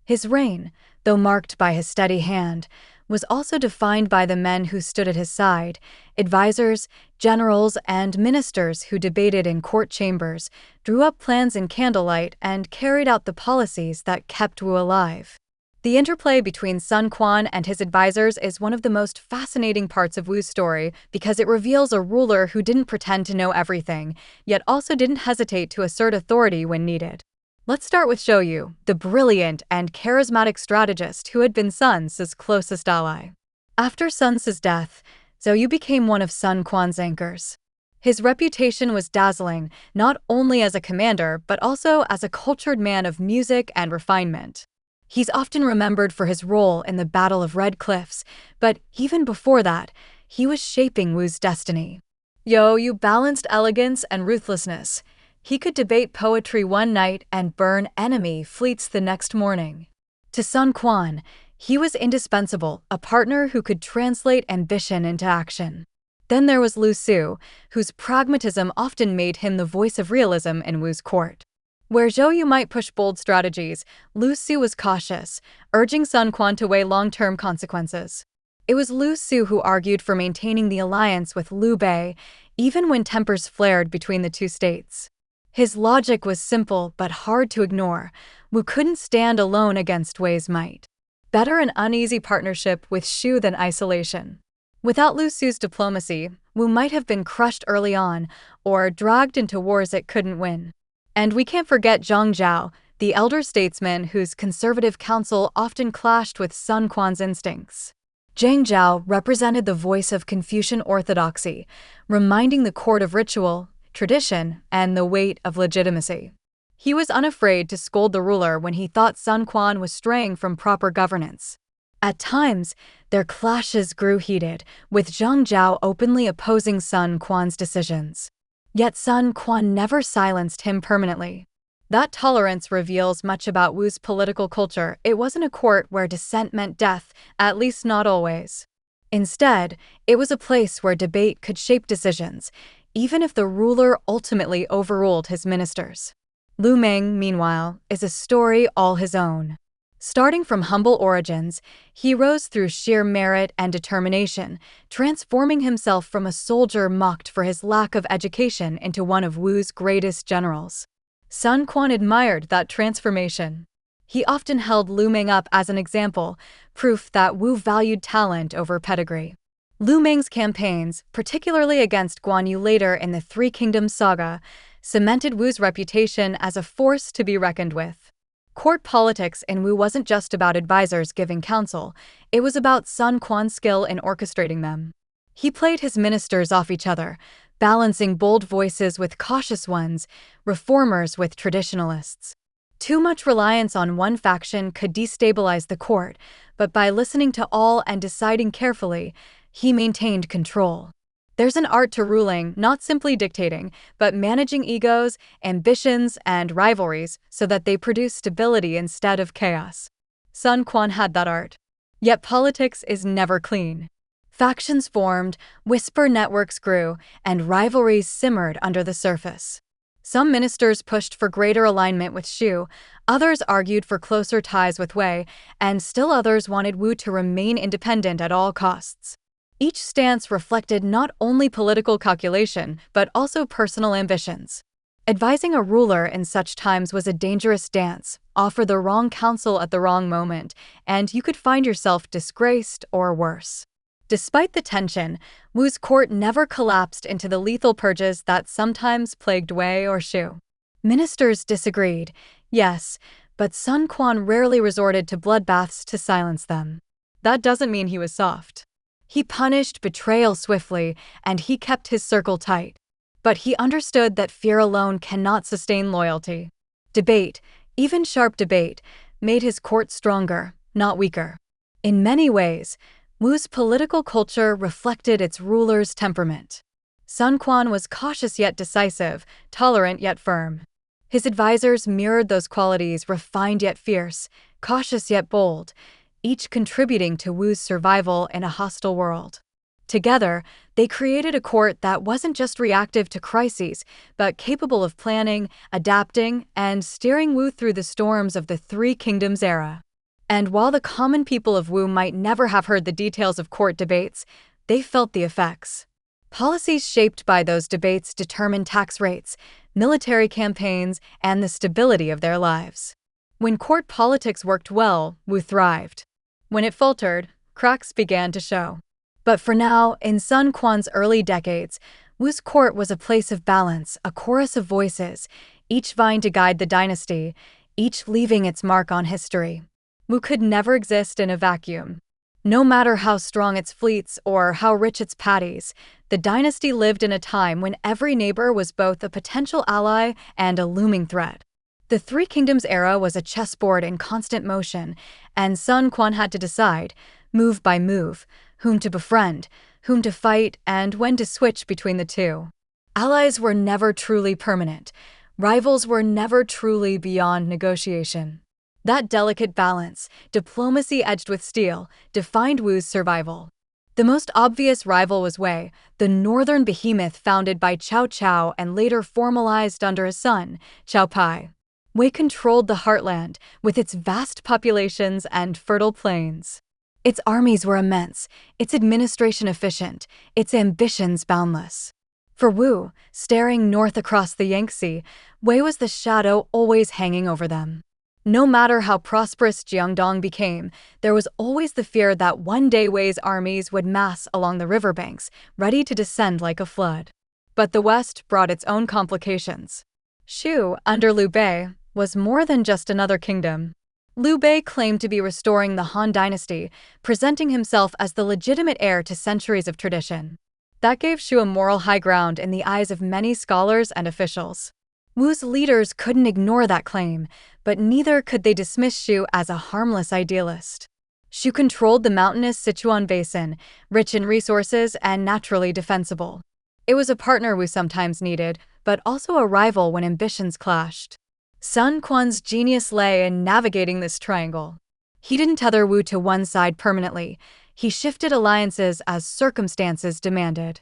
His reign, though marked by his steady hand, was also defined by the men who stood at his side, advisors, generals, and ministers who debated in court chambers, drew up plans in candlelight, and carried out the policies that kept Wu alive. The interplay between Sun Quan and his advisors is one of the most fascinating parts of Wu's story because it reveals a ruler who didn't pretend to know everything, yet also didn't hesitate to assert authority when needed. Let's start with Zhou Yu, the brilliant and charismatic strategist who had been Sun Ce's closest ally. After Sun Ce's death, Zhou Yu became one of Sun Quan's anchors. His reputation was dazzling, not only as a commander but also as a cultured man of music and refinement. He's often remembered for his role in the Battle of Red Cliffs, but even before that, he was shaping Wu's destiny. Zhou Yu balanced elegance and ruthlessness. He could debate poetry one night and burn enemy fleets the next morning. To Sun Quan, he was indispensable, a partner who could translate ambition into action. Then there was Lu Su, whose pragmatism often made him the voice of realism in Wu's court. Where Zhou Yu might push bold strategies, Lu Su was cautious, urging Sun Quan to weigh long-term consequences. It was Lu Su who argued for maintaining the alliance with Liu Bei, even when tempers flared between the two states. His logic was simple but hard to ignore. Wu couldn't stand alone against Wei's might. Better an uneasy partnership with Shu than isolation. Without Lu Su's diplomacy, Wu might have been crushed early on, or dragged into wars it couldn't win. And we can't forget Zhang Zhao, the elder statesman whose conservative counsel often clashed with Sun Quan's instincts. Zhang Zhao represented the voice of Confucian orthodoxy, reminding the court of ritual, tradition, and the weight of legitimacy. He was unafraid to scold the ruler when he thought Sun Quan was straying from proper governance. At times, their clashes grew heated, with Zhang Zhao openly opposing Sun Quan's decisions. Yet Sun Quan never silenced him permanently. That tolerance reveals much about Wu's political culture. It wasn't a court where dissent meant death, at least not always. Instead, it was a place where debate could shape decisions, even if the ruler ultimately overruled his ministers. Lu Meng, meanwhile, is a story all his own. Starting from humble origins, he rose through sheer merit and determination, transforming himself from a soldier mocked for his lack of education into one of Wu's greatest generals. Sun Quan admired that transformation. He often held Lu Meng up as an example, proof that Wu valued talent over pedigree. Lu Meng's campaigns, particularly against Guan Yu later in the Three Kingdoms saga, cemented Wu's reputation as a force to be reckoned with. Court politics in Wu wasn't just about advisors giving counsel, it was about Sun Quan's skill in orchestrating them. He played his ministers off each other, balancing bold voices with cautious ones, reformers with traditionalists. Too much reliance on one faction could destabilize the court, but by listening to all and deciding carefully, he maintained control. There's an art to ruling, not simply dictating, but managing egos, ambitions, and rivalries so that they produce stability instead of chaos. Sun Quan had that art. Yet politics is never clean. Factions formed, whisper networks grew, and rivalries simmered under the surface. Some ministers pushed for greater alignment with Shu, others argued for closer ties with Wei, and still others wanted Wu to remain independent at all costs. Each stance reflected not only political calculation, but also personal ambitions. Advising a ruler in such times was a dangerous dance. Offer the wrong counsel at the wrong moment, and you could find yourself disgraced or worse. Despite the tension, Wu's court never collapsed into the lethal purges that sometimes plagued Wei or Shu. Ministers disagreed, yes, but Sun Quan rarely resorted to bloodbaths to silence them. That doesn't mean he was soft. He punished betrayal swiftly, and he kept his circle tight. But he understood that fear alone cannot sustain loyalty. Debate, even sharp debate, made his court stronger, not weaker. In many ways, Wu's political culture reflected its ruler's temperament. Sun Quan was cautious yet decisive, tolerant yet firm. His advisors mirrored those qualities, refined yet fierce, cautious yet bold, each contributing to Wu's survival in a hostile world. Together, they created a court that wasn't just reactive to crises, but capable of planning, adapting, and steering Wu through the storms of the Three Kingdoms era. And while the common people of Wu might never have heard the details of court debates, they felt the effects. Policies shaped by those debates determined tax rates, military campaigns, and the stability of their lives. When court politics worked well, Wu thrived. When it faltered, cracks began to show. But for now, in Sun Quan's early decades, Wu's court was a place of balance, a chorus of voices, each vying to guide the dynasty, each leaving its mark on history. Wu could never exist in a vacuum. No matter how strong its fleets or how rich its patties, the dynasty lived in a time when every neighbor was both a potential ally and a looming threat. The Three Kingdoms era was a chessboard in constant motion, and Sun Quan had to decide, move by move, whom to befriend, whom to fight, and when to switch between the two. Allies were never truly permanent. Rivals were never truly beyond negotiation. That delicate balance, diplomacy edged with steel, defined Wu's survival. The most obvious rival was Wei, the northern behemoth founded by Cao Cao and later formalized under his son, Cao Pai. Wei controlled the heartland, with its vast populations and fertile plains. Its armies were immense, its administration efficient, its ambitions boundless. For Wu, staring north across the Yangtze, Wei was the shadow always hanging over them. No matter how prosperous Jiangdong became, there was always the fear that one day Wei's armies would mass along the riverbanks, ready to descend like a flood. But the West brought its own complications. Shu, under Liu Bei, was more than just another kingdom. Liu Bei claimed to be restoring the Han Dynasty, presenting himself as the legitimate heir to centuries of tradition. That gave Shu a moral high ground in the eyes of many scholars and officials. Wu's leaders couldn't ignore that claim, but neither could they dismiss Shu as a harmless idealist. Shu controlled the mountainous Sichuan Basin, rich in resources and naturally defensible. It was a partner Wu sometimes needed, but also a rival when ambitions clashed. Sun Quan's genius lay in navigating this triangle. He didn't tether Wu to one side permanently. He shifted alliances as circumstances demanded.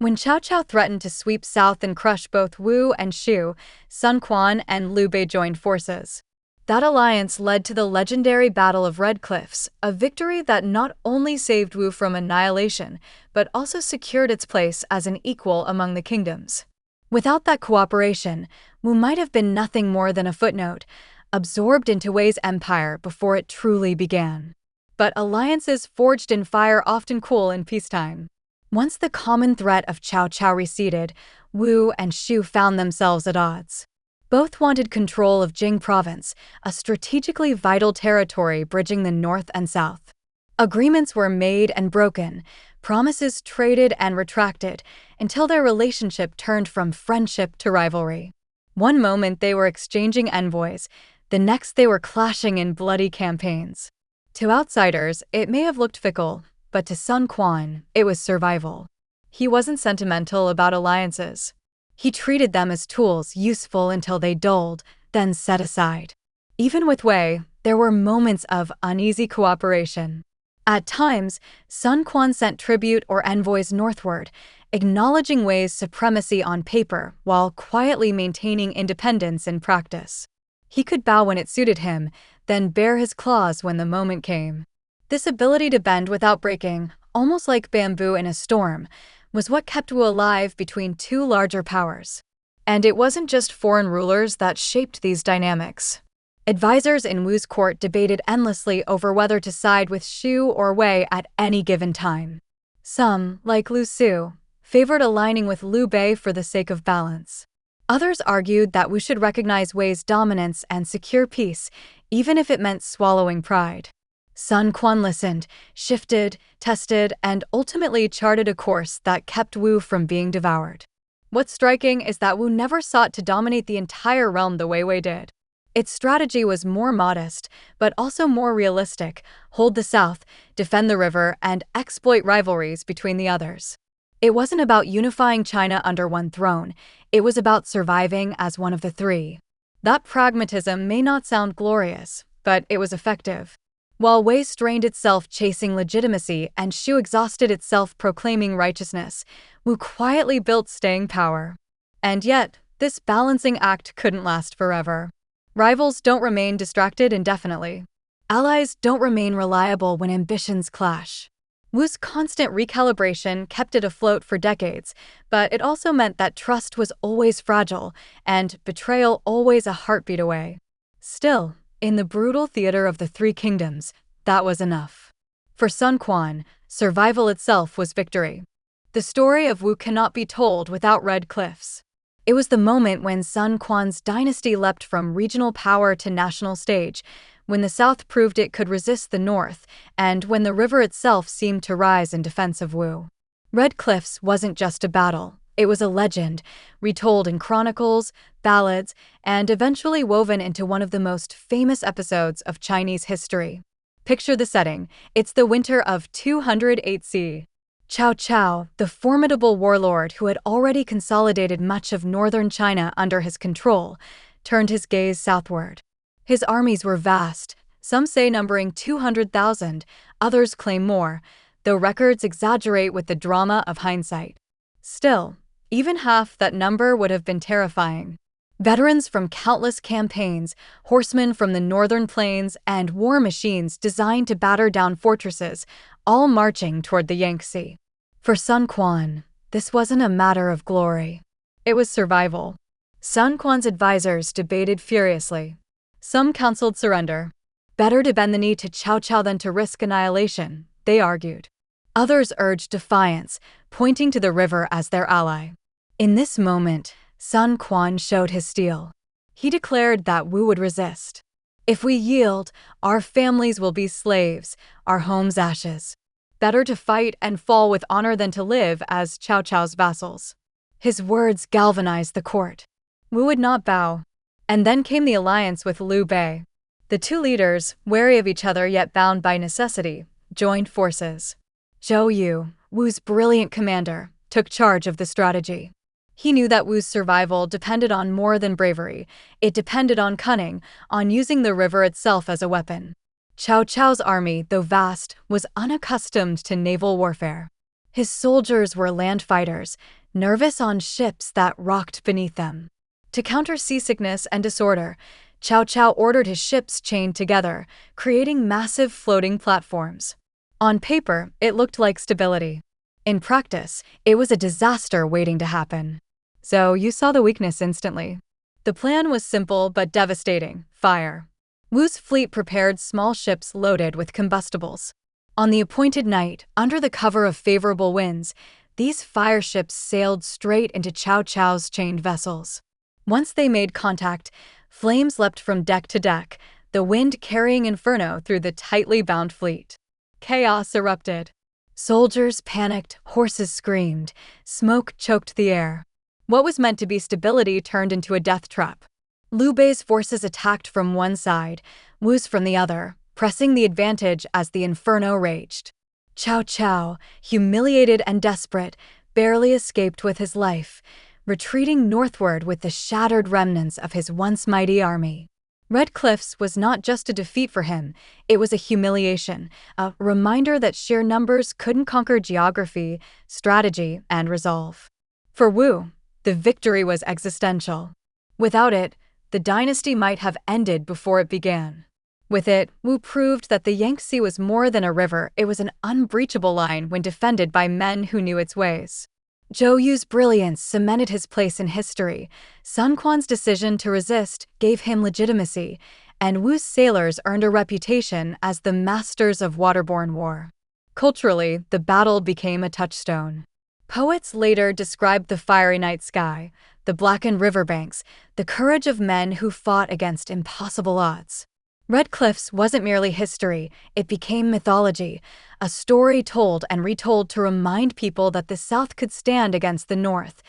When Cao Cao threatened to sweep south and crush both Wu and Shu, Sun Quan and Liu Bei joined forces. That alliance led to the legendary Battle of Red Cliffs, a victory that not only saved Wu from annihilation, but also secured its place as an equal among the kingdoms. Without that cooperation, Wu might have been nothing more than a footnote, absorbed into Wei's empire before it truly began. But alliances forged in fire often cool in peacetime. Once the common threat of Cao Cao receded, Wu and Shu found themselves at odds. Both wanted control of Jing province, a strategically vital territory bridging the north and south. Agreements were made and broken, promises traded and retracted, until their relationship turned from friendship to rivalry. One moment they were exchanging envoys, the next they were clashing in bloody campaigns. To outsiders, it may have looked fickle, but to Sun Quan, it was survival. He wasn't sentimental about alliances. He treated them as tools useful until they dulled, then set aside. Even with Wei, there were moments of uneasy cooperation. At times, Sun Quan sent tribute or envoys northward, acknowledging Wei's supremacy on paper while quietly maintaining independence in practice. He could bow when it suited him, then bare his claws when the moment came. This ability to bend without breaking, almost like bamboo in a storm, was what kept Wu alive between two larger powers. And it wasn't just foreign rulers that shaped these dynamics. Advisors in Wu's court debated endlessly over whether to side with Shu or Wei at any given time. Some, like Lu Su, favored aligning with Liu Bei for the sake of balance. Others argued that Wu should recognize Wei's dominance and secure peace, even if it meant swallowing pride. Sun Quan listened, shifted, tested, and ultimately charted a course that kept Wu from being devoured. What's striking is that Wu never sought to dominate the entire realm the way Wei did. Its strategy was more modest, but also more realistic: hold the south, defend the river, and exploit rivalries between the others. It wasn't about unifying China under one throne, it was about surviving as one of the three. That pragmatism may not sound glorious, but it was effective. While Wei strained itself chasing legitimacy and Shu exhausted itself proclaiming righteousness, Wu quietly built staying power. And yet, this balancing act couldn't last forever. Rivals don't remain distracted indefinitely. Allies don't remain reliable when ambitions clash. Wu's constant recalibration kept it afloat for decades, but it also meant that trust was always fragile and betrayal always a heartbeat away. Still, in the brutal theater of the Three Kingdoms, that was enough. For Sun Quan, survival itself was victory. The story of Wu cannot be told without red cliffs. It was the moment when Sun Quan's dynasty leapt from regional power to national stage, when the South proved it could resist the North, and when the river itself seemed to rise in defense of Wu. Red Cliffs wasn't just a battle. It was a legend, retold in chronicles, ballads, and eventually woven into one of the most famous episodes of Chinese history. Picture the setting. It's the winter of 208 CE. Cao Cao, the formidable warlord who had already consolidated much of northern China under his control, turned his gaze southward. His armies were vast, some say numbering 200,000, others claim more, though records exaggerate with the drama of hindsight. Still, even half that number would have been terrifying. Veterans from countless campaigns, horsemen from the northern plains, and war machines designed to batter down fortresses, all marching toward the Yangtze. For Sun Quan, this wasn't a matter of glory. It was survival. Sun Quan's advisors debated furiously. Some counseled surrender. Better to bend the knee to Cao Cao than to risk annihilation, they argued. Others urged defiance, pointing to the river as their ally. In this moment, Sun Quan showed his steel. He declared that Wu would resist. If we yield, our families will be slaves, our homes ashes. Better to fight and fall with honor than to live as Cao Cao's vassals. His words galvanized the court. Wu would not bow. And then came the alliance with Liu Bei. The two leaders, wary of each other yet bound by necessity, joined forces. Zhou Yu, Wu's brilliant commander, took charge of the strategy. He knew that Wu's survival depended on more than bravery. It depended on cunning, on using the river itself as a weapon. Cao Cao's army, though vast, was unaccustomed to naval warfare. His soldiers were land fighters, nervous on ships that rocked beneath them. To counter seasickness and disorder, Cao Cao ordered his ships chained together, creating massive floating platforms. On paper, it looked like stability. In practice, it was a disaster waiting to happen. So you saw the weakness instantly. The plan was simple but devastating: fire. Wu's fleet prepared small ships loaded with combustibles. On the appointed night, under the cover of favorable winds, these fire ships sailed straight into Cao Cao's chained vessels. Once they made contact, flames leapt from deck to deck, the wind carrying inferno through the tightly bound fleet. Chaos erupted. Soldiers panicked, horses screamed, smoke choked the air. What was meant to be stability turned into a death trap. Liu Bei's forces attacked from one side, Wu's from the other, pressing the advantage as the inferno raged. Cao Cao, humiliated and desperate, barely escaped with his life, retreating northward with the shattered remnants of his once mighty army. Red Cliffs was not just a defeat for him, it was a humiliation, a reminder that sheer numbers couldn't conquer geography, strategy, and resolve. For Wu, the victory was existential. Without it, the dynasty might have ended before it began. With it, Wu proved that the Yangtze was more than a river, it was an unbreachable line when defended by men who knew its ways. Zhou Yu's brilliance cemented his place in history, Sun Quan's decision to resist gave him legitimacy, and Wu's sailors earned a reputation as the masters of waterborne war. Culturally, the battle became a touchstone. Poets later described the fiery night sky, the blackened riverbanks, the courage of men who fought against impossible odds. Red Cliffs wasn't merely history, it became mythology, a story told and retold to remind people that the South could stand against the North,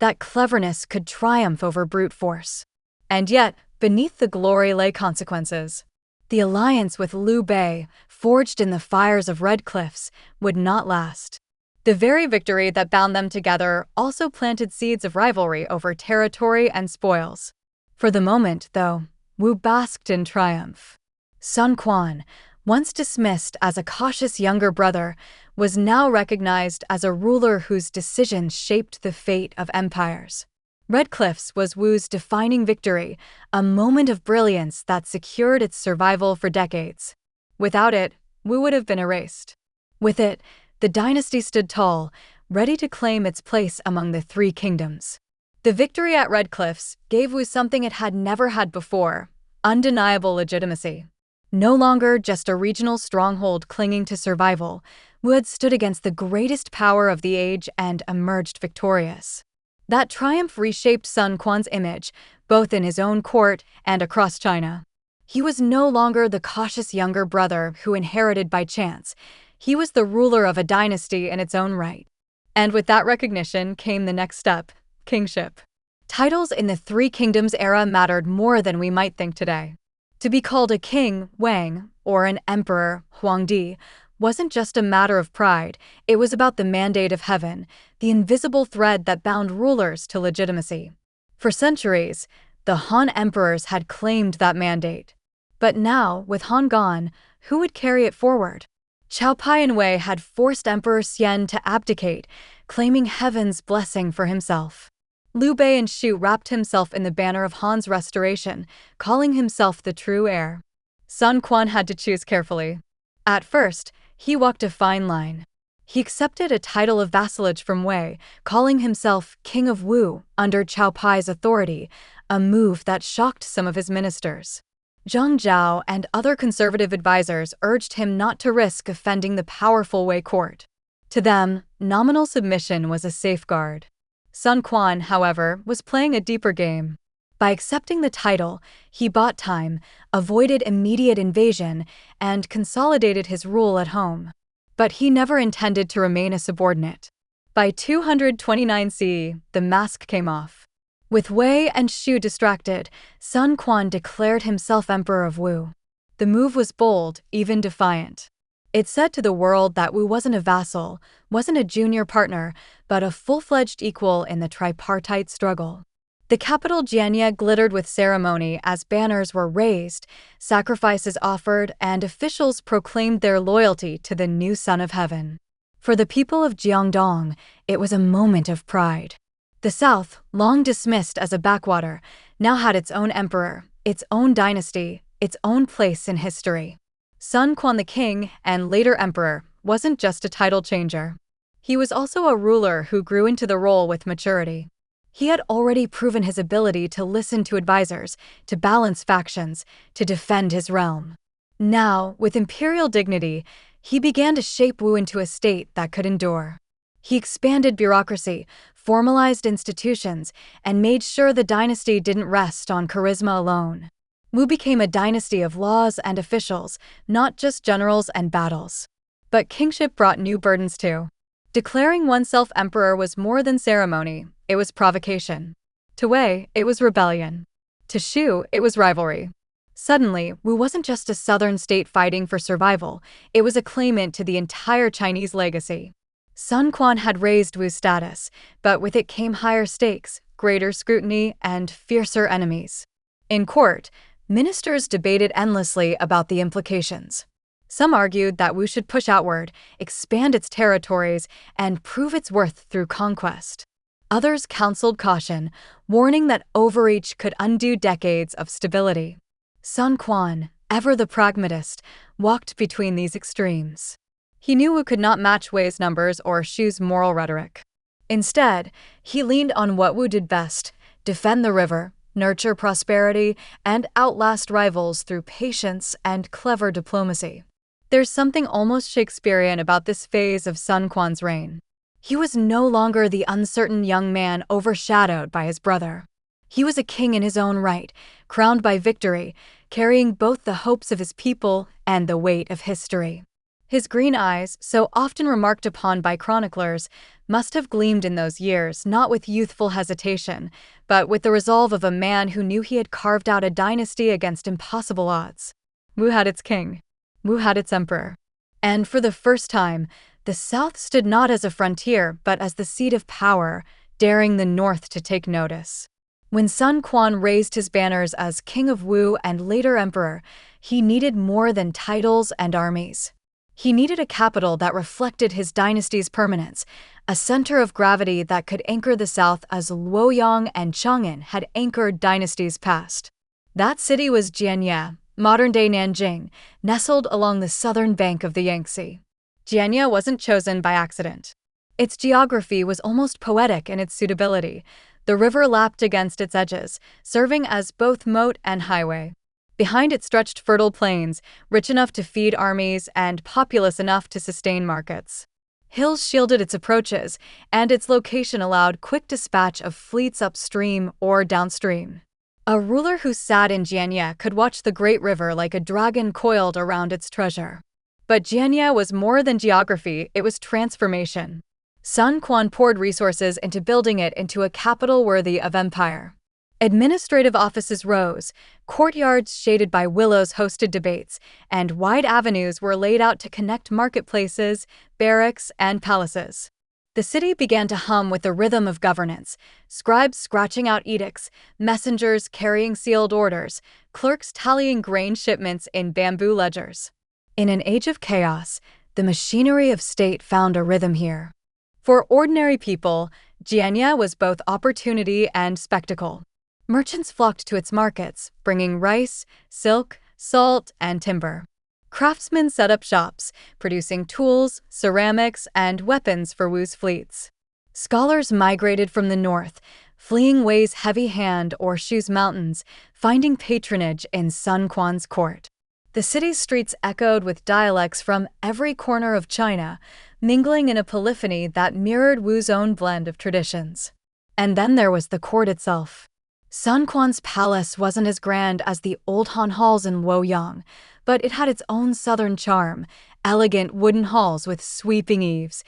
that cleverness could triumph over brute force. And yet, beneath the glory lay consequences. The alliance with Liu Bei, forged in the fires of Red Cliffs, would not last. The very victory that bound them together also planted seeds of rivalry over territory and spoils. For the moment, though, Wu basked in triumph. Sun Quan, once dismissed as a cautious younger brother, was now recognized as a ruler whose decisions shaped the fate of empires. Red Cliffs was Wu's defining victory, a moment of brilliance that secured its survival for decades. Without it, Wu would have been erased. With it, the dynasty stood tall, ready to claim its place among the three kingdoms. The victory at Red Cliffs gave Wu something it had never had before: undeniable legitimacy. No longer just a regional stronghold clinging to survival, Wu had stood against the greatest power of the age and emerged victorious. That triumph reshaped Sun Quan's image, both in his own court and across China. He was no longer the cautious younger brother who inherited by chance. He was the ruler of a dynasty in its own right. And with that recognition came the next step: kingship. Titles in the Three Kingdoms era mattered more than we might think today. To be called a king, Wang, or an emperor, Huangdi, wasn't just a matter of pride, it was about the mandate of heaven, the invisible thread that bound rulers to legitimacy. For centuries, the Han emperors had claimed that mandate. But now, with Han gone, who would carry it forward? Qiao Pai and Wei had forced Emperor Xian to abdicate, claiming heaven's blessing for himself. Liu Bei and Shu wrapped himself in the banner of Han's restoration, calling himself the true heir. Sun Quan had to choose carefully. At first, he walked a fine line. He accepted a title of vassalage from Wei, calling himself King of Wu under Qiao Pai's authority, a move that shocked some of his ministers. Zhang Zhao and other conservative advisors urged him not to risk offending the powerful Wei court. To them, nominal submission was a safeguard. Sun Quan, however, was playing a deeper game. By accepting the title, he bought time, avoided immediate invasion, and consolidated his rule at home. But he never intended to remain a subordinate. By 229 CE, the mask came off. With Wei and Shu distracted, Sun Quan declared himself Emperor of Wu. The move was bold, even defiant. It said to the world that Wu wasn't a vassal, wasn't a junior partner, but a full-fledged equal in the tripartite struggle. The capital Jianye glittered with ceremony as banners were raised, sacrifices offered, and officials proclaimed their loyalty to the new Son of Heaven. For the people of Jiangdong, it was a moment of pride. The South, long dismissed as a backwater, now had its own emperor, its own dynasty, its own place in history. Sun Quan the king, and later emperor, wasn't just a title changer. He was also a ruler who grew into the role with maturity. He had already proven his ability to listen to advisors, to balance factions, to defend his realm. Now, with imperial dignity, he began to shape Wu into a state that could endure. He expanded bureaucracy, formalized institutions, and made sure the dynasty didn't rest on charisma alone. Wu became a dynasty of laws and officials, not just generals and battles. But kingship brought new burdens too. Declaring oneself emperor was more than ceremony, it was provocation. To Wei, it was rebellion. To Shu, it was rivalry. Suddenly, Wu wasn't just a southern state fighting for survival, it was a claimant to the entire Chinese legacy. Sun Quan had raised Wu's status, but with it came higher stakes, greater scrutiny, and fiercer enemies. In court, ministers debated endlessly about the implications. Some argued that Wu should push outward, expand its territories, and prove its worth through conquest. Others counseled caution, warning that overreach could undo decades of stability. Sun Quan, ever the pragmatist, walked between these extremes. He knew Wu could not match Wei's numbers or Shu's moral rhetoric. Instead, he leaned on what Wu did best: defend the river, nurture prosperity, and outlast rivals through patience and clever diplomacy. There's something almost Shakespearean about this phase of Sun Quan's reign. He was no longer the uncertain young man overshadowed by his brother. He was a king in his own right, crowned by victory, carrying both the hopes of his people and the weight of history. His green eyes, so often remarked upon by chroniclers, must have gleamed in those years not with youthful hesitation, but with the resolve of a man who knew he had carved out a dynasty against impossible odds. Wu had its king. Wu had its emperor. And for the first time, the South stood not as a frontier but as the seat of power, daring the North to take notice. When Sun Quan raised his banners as King of Wu and later Emperor, he needed more than titles and armies. He needed a capital that reflected his dynasty's permanence, a center of gravity that could anchor the South as Luoyang and Chang'an had anchored dynasties past. That city was Jianye, modern-day Nanjing, nestled along the southern bank of the Yangtze. Jianye wasn't chosen by accident. Its geography was almost poetic in its suitability. The river lapped against its edges, serving as both moat and highway. Behind it stretched fertile plains, rich enough to feed armies and populous enough to sustain markets. Hills shielded its approaches, and its location allowed quick dispatch of fleets upstream or downstream. A ruler who sat in Jianye could watch the great river like a dragon coiled around its treasure. But Jianye was more than geography, it was transformation. Sun Quan poured resources into building it into a capital worthy of empire. Administrative offices rose, courtyards shaded by willows hosted debates, and wide avenues were laid out to connect marketplaces, barracks, and palaces. The city began to hum with the rhythm of governance, scribes scratching out edicts, messengers carrying sealed orders, clerks tallying grain shipments in bamboo ledgers. In an age of chaos, the machinery of state found a rhythm here. For ordinary people, Jianye was both opportunity and spectacle. Merchants flocked to its markets, bringing rice, silk, salt, and timber. Craftsmen set up shops, producing tools, ceramics, and weapons for Wu's fleets. Scholars migrated from the north, fleeing Wei's heavy hand or Shu's mountains, finding patronage in Sun Quan's court. The city's streets echoed with dialects from every corner of China, mingling in a polyphony that mirrored Wu's own blend of traditions. And then there was the court itself. Sun Quan's palace wasn't as grand as the old Han halls in Luoyang, but it had its own southern charm, elegant wooden halls with sweeping eaves,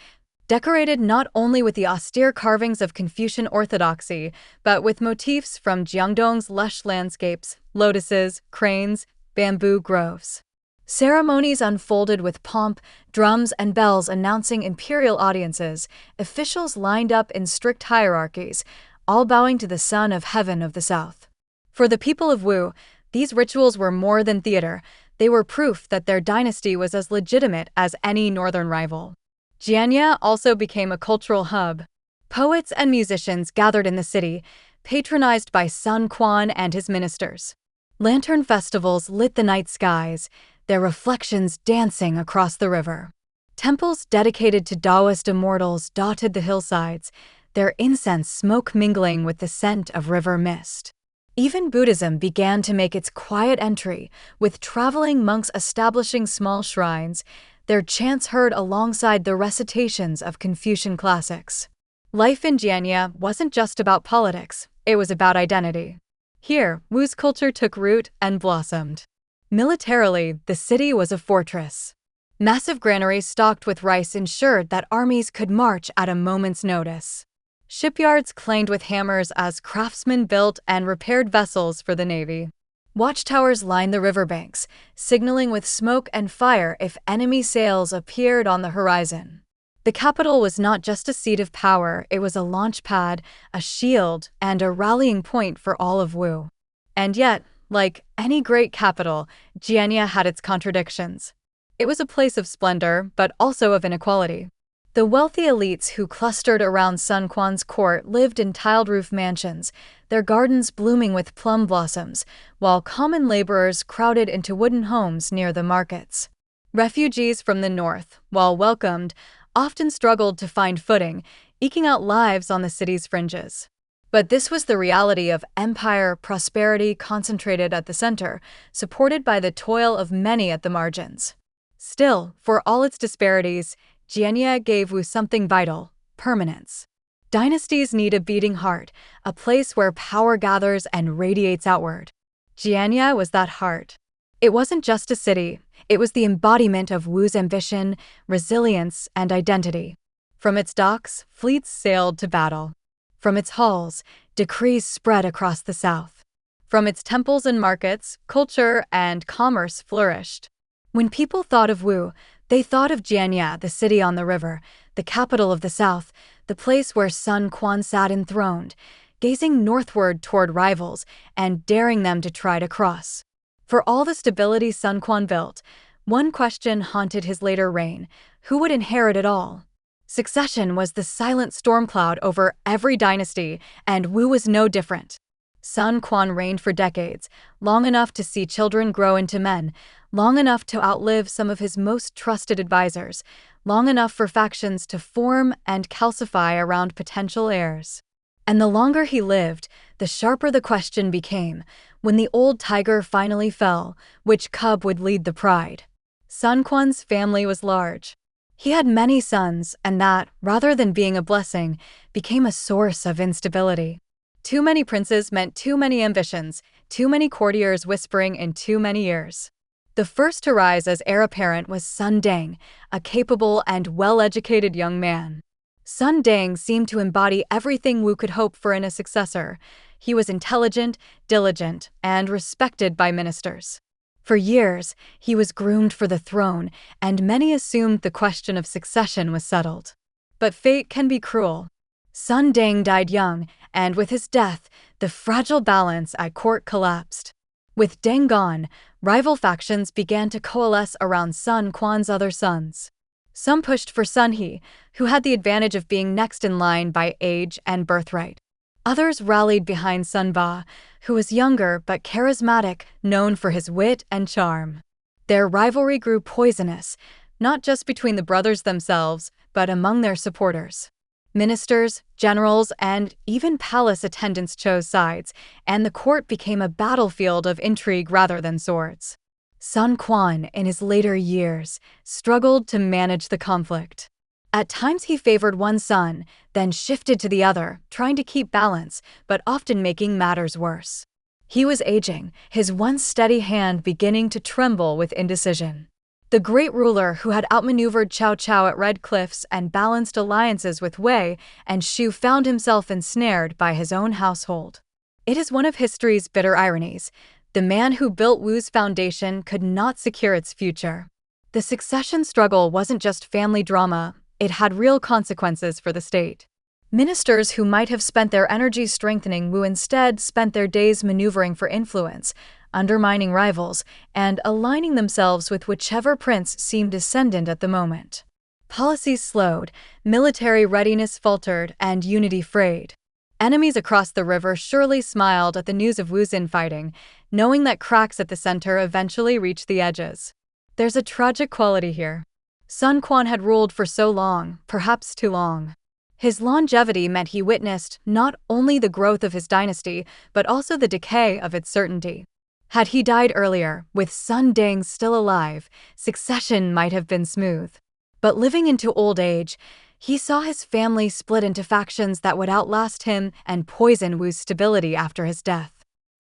decorated not only with the austere carvings of Confucian orthodoxy, but with motifs from Jiangdong's lush landscapes, lotuses, cranes, bamboo groves. Ceremonies unfolded with pomp, drums and bells announcing imperial audiences, officials lined up in strict hierarchies, all bowing to the Son of Heaven of the South. For the people of Wu, these rituals were more than theater, they were proof that their dynasty was as legitimate as any northern rival. Jianye also became a cultural hub. Poets and musicians gathered in the city, patronized by Sun Quan and his ministers. Lantern festivals lit the night skies, their reflections dancing across the river. Temples dedicated to Taoist immortals dotted the hillsides, their incense smoke mingling with the scent of river mist. Even Buddhism began to make its quiet entry, with traveling monks establishing small shrines, their chants heard alongside the recitations of Confucian classics. Life in Jianye wasn't just about politics, it was about identity. Here, Wu's culture took root and blossomed. Militarily, the city was a fortress. Massive granaries stocked with rice ensured that armies could march at a moment's notice. Shipyards clanged with hammers as craftsmen built and repaired vessels for the navy. Watchtowers lined the riverbanks, signaling with smoke and fire if enemy sails appeared on the horizon. The capital was not just a seat of power, it was a launch pad, a shield, and a rallying point for all of Wu. And yet, like any great capital, Jianye had its contradictions. It was a place of splendor, but also of inequality. The wealthy elites who clustered around Sun Quan's court lived in tiled-roof mansions, their gardens blooming with plum blossoms, while common laborers crowded into wooden homes near the markets. Refugees from the north, while welcomed, often struggled to find footing, eking out lives on the city's fringes. But this was the reality of empire prosperity concentrated at the center, supported by the toil of many at the margins. Still, for all its disparities, Jianye gave Wu something vital: permanence. Dynasties need a beating heart, a place where power gathers and radiates outward. Jianya was that heart. It wasn't just a city, it was the embodiment of Wu's ambition, resilience, and identity. From its docks, fleets sailed to battle. From its halls, decrees spread across the south. From its temples and markets, culture and commerce flourished. When people thought of Wu, they thought of Jianya, the city on the river, the capital of the south, the place where Sun Quan sat enthroned, gazing northward toward rivals and daring them to try to cross. For all the stability Sun Quan built, one question haunted his later reign: who would inherit it all? Succession was the silent storm cloud over every dynasty, and Wu was no different. Sun Quan reigned for decades, long enough to see children grow into men, long enough to outlive some of his most trusted advisors, long enough for factions to form and calcify around potential heirs. And the longer he lived, the sharper the question became: when the old tiger finally fell, which cub would lead the pride? Sun Quan's family was large. He had many sons, and that, rather than being a blessing, became a source of instability. Too many princes meant too many ambitions, too many courtiers whispering in too many ears. The first to rise as heir apparent was Sun Deng, a capable and well-educated young man. Sun Deng seemed to embody everything Wu could hope for in a successor. He was intelligent, diligent, and respected by ministers. For years, he was groomed for the throne, and many assumed the question of succession was settled. But fate can be cruel. Sun Deng died young, and with his death, the fragile balance at court collapsed. With Deng gone, rival factions began to coalesce around Sun Quan's other sons. Some pushed for Sun He, who had the advantage of being next in line by age and birthright. Others rallied behind Sun Ba, who was younger but charismatic, known for his wit and charm. Their rivalry grew poisonous, not just between the brothers themselves, but among their supporters. Ministers, generals, and even palace attendants chose sides, and the court became a battlefield of intrigue rather than swords. Sun Quan, in his later years, struggled to manage the conflict. At times he favored one son, then shifted to the other, trying to keep balance, but often making matters worse. He was aging, his once steady hand beginning to tremble with indecision. The great ruler who had outmaneuvered Cao Cao at Red Cliffs and balanced alliances with Wei and Shu found himself ensnared by his own household. It is one of history's bitter ironies. The man who built Wu's foundation could not secure its future. The succession struggle wasn't just family drama, it had real consequences for the state. Ministers who might have spent their energy strengthening Wu instead spent their days maneuvering for influence, undermining rivals, and aligning themselves with whichever prince seemed ascendant at the moment. Policies slowed, military readiness faltered, and unity frayed. Enemies across the river surely smiled at the news of Wu's infighting, knowing that cracks at the center eventually reached the edges. There's a tragic quality here. Sun Quan had ruled for so long, perhaps too long. His longevity meant he witnessed not only the growth of his dynasty, but also the decay of its certainty. Had he died earlier, with Sun Deng still alive, succession might have been smooth. But living into old age, he saw his family split into factions that would outlast him and poison Wu's stability after his death.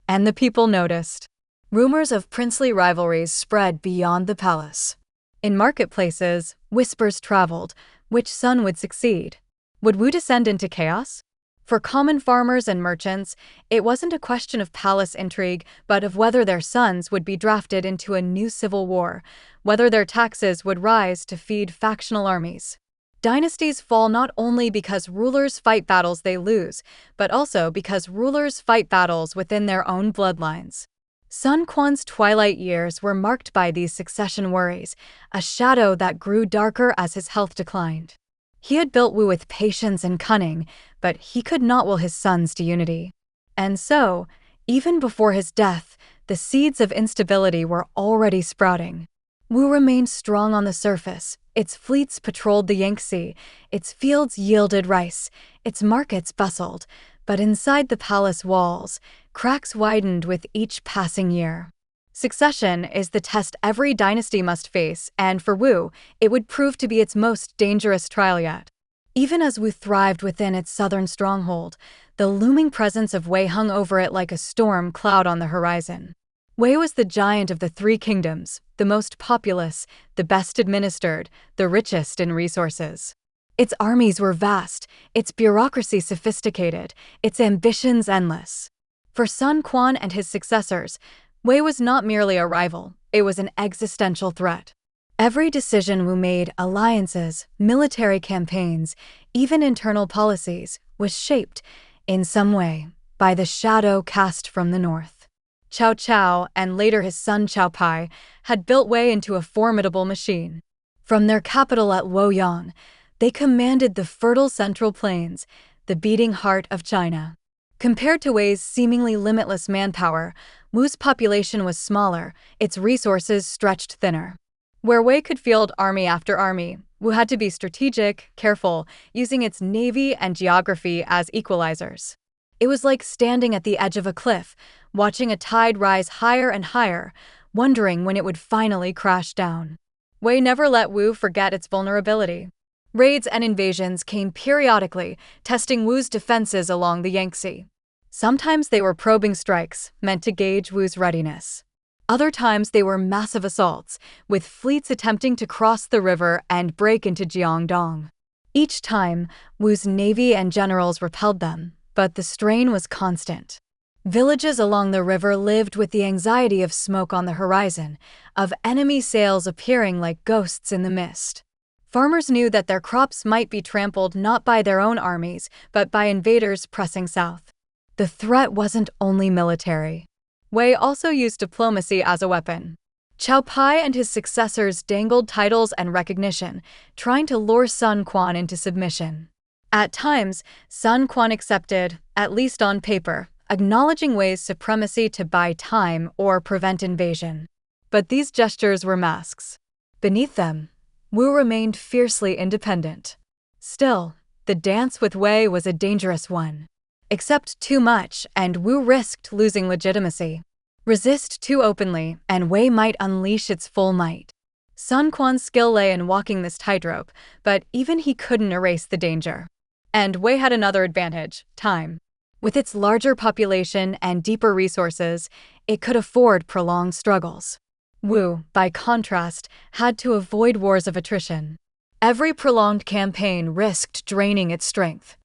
And the people noticed. Rumors of princely rivalries spread beyond the palace. In marketplaces, whispers traveled: which son would succeed? Would Wu descend into chaos? For common farmers and merchants, it wasn't a question of palace intrigue, but of whether their sons would be drafted into a new civil war, whether their taxes would rise to feed factional armies. Dynasties fall not only because rulers fight battles they lose, but also because rulers fight battles within their own bloodlines. Sun Quan's twilight years were marked by these succession worries, a shadow that grew darker as his health declined. He had built Wu with patience and cunning, but he could not will his sons to unity. And so, even before his death, the seeds of instability were already sprouting. Wu remained strong on the surface. Its fleets patrolled the Yangtze, its fields yielded rice, its markets bustled, but inside the palace walls, cracks widened with each passing year. Succession is the test every dynasty must face, and for Wu, it would prove to be its most dangerous trial yet. Even as Wu thrived within its southern stronghold, the looming presence of Wei hung over it like a storm cloud on the horizon. Wei was the giant of the three kingdoms, the most populous, the best administered, the richest in resources. Its armies were vast, its bureaucracy sophisticated, its ambitions endless. For Sun Quan and his successors, Wei was not merely a rival, it was an existential threat. Every decision Wu made, alliances, military campaigns, even internal policies, was shaped, in some way, by the shadow cast from the north. Cao Cao, and later his son Cao Pai, had built Wei into a formidable machine. From their capital at Luoyang, they commanded the fertile Central Plains, the beating heart of China. Compared to Wei's seemingly limitless manpower, Wu's population was smaller, its resources stretched thinner. Where Wei could field army after army, Wu had to be strategic, careful, using its navy and geography as equalizers. It was like standing at the edge of a cliff, watching a tide rise higher and higher, wondering when it would finally crash down. Wei never let Wu forget its vulnerability. Raids and invasions came periodically, testing Wu's defenses along the Yangtze. Sometimes they were probing strikes, meant to gauge Wu's readiness. Other times they were massive assaults, with fleets attempting to cross the river and break into Jiangdong. Each time, Wu's navy and generals repelled them, but the strain was constant. Villages along the river lived with the anxiety of smoke on the horizon, of enemy sails appearing like ghosts in the mist. Farmers knew that their crops might be trampled not by their own armies, but by invaders pressing south. The threat wasn't only military. Wei also used diplomacy as a weapon. Cao Pai and his successors dangled titles and recognition, trying to lure Sun Quan into submission. At times, Sun Quan accepted, at least on paper, acknowledging Wei's supremacy to buy time or prevent invasion. But these gestures were masks. Beneath them, Wu remained fiercely independent. Still, the dance with Wei was a dangerous one. Accept too much, and Wu risked losing legitimacy. Resist too openly, and Wei might unleash its full might. Sun Quan's skill lay in walking this tightrope, but even he couldn't erase the danger. And Wei had another advantage: time. With its larger population and deeper resources, it could afford prolonged struggles. Wu, by contrast, had to avoid wars of attrition. Every prolonged campaign risked draining its strength.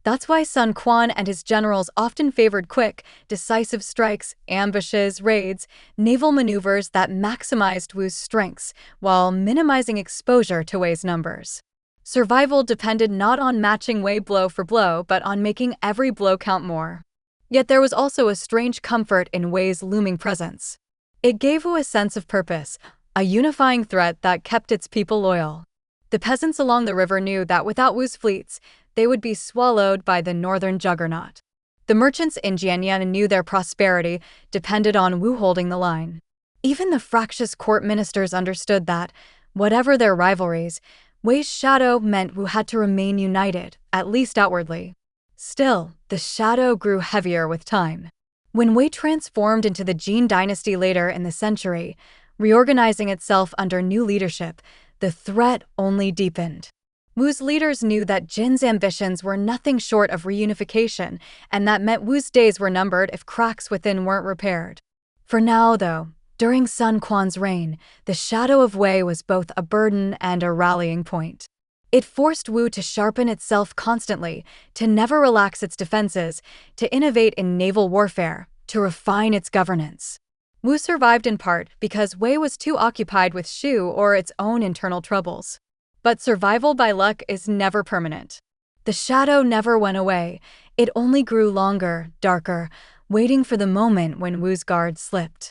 That's why Sun Quan and his generals often favored quick, decisive strikes, ambushes, raids, naval maneuvers that maximized Wu's strengths while minimizing exposure to Wei's numbers. Survival depended not on matching Wei blow for blow, but on making every blow count more. Yet there was also a strange comfort in Wei's looming presence. It gave Wu a sense of purpose, a unifying threat that kept its people loyal. The peasants along the river knew that without Wu's fleets, they would be swallowed by the northern juggernaut. The merchants in Jianyan knew their prosperity depended on Wu holding the line. Even the fractious court ministers understood that, whatever their rivalries, Wei's shadow meant Wu had to remain united, at least outwardly. Still, the shadow grew heavier with time. When Wei transformed into the Jin Dynasty later in the century, reorganizing itself under new leadership, the threat only deepened. Wu's leaders knew that Jin's ambitions were nothing short of reunification, and that meant Wu's days were numbered if cracks within weren't repaired. For now, though, during Sun Quan's reign, the shadow of Wei was both a burden and a rallying point. It forced Wu to sharpen itself constantly, to never relax its defenses, to innovate in naval warfare, to refine its governance. Wu survived in part because Wei was too occupied with Shu or its own internal troubles. But survival by luck is never permanent. The shadow never went away, it only grew longer, darker, waiting for the moment when Wu's guard slipped.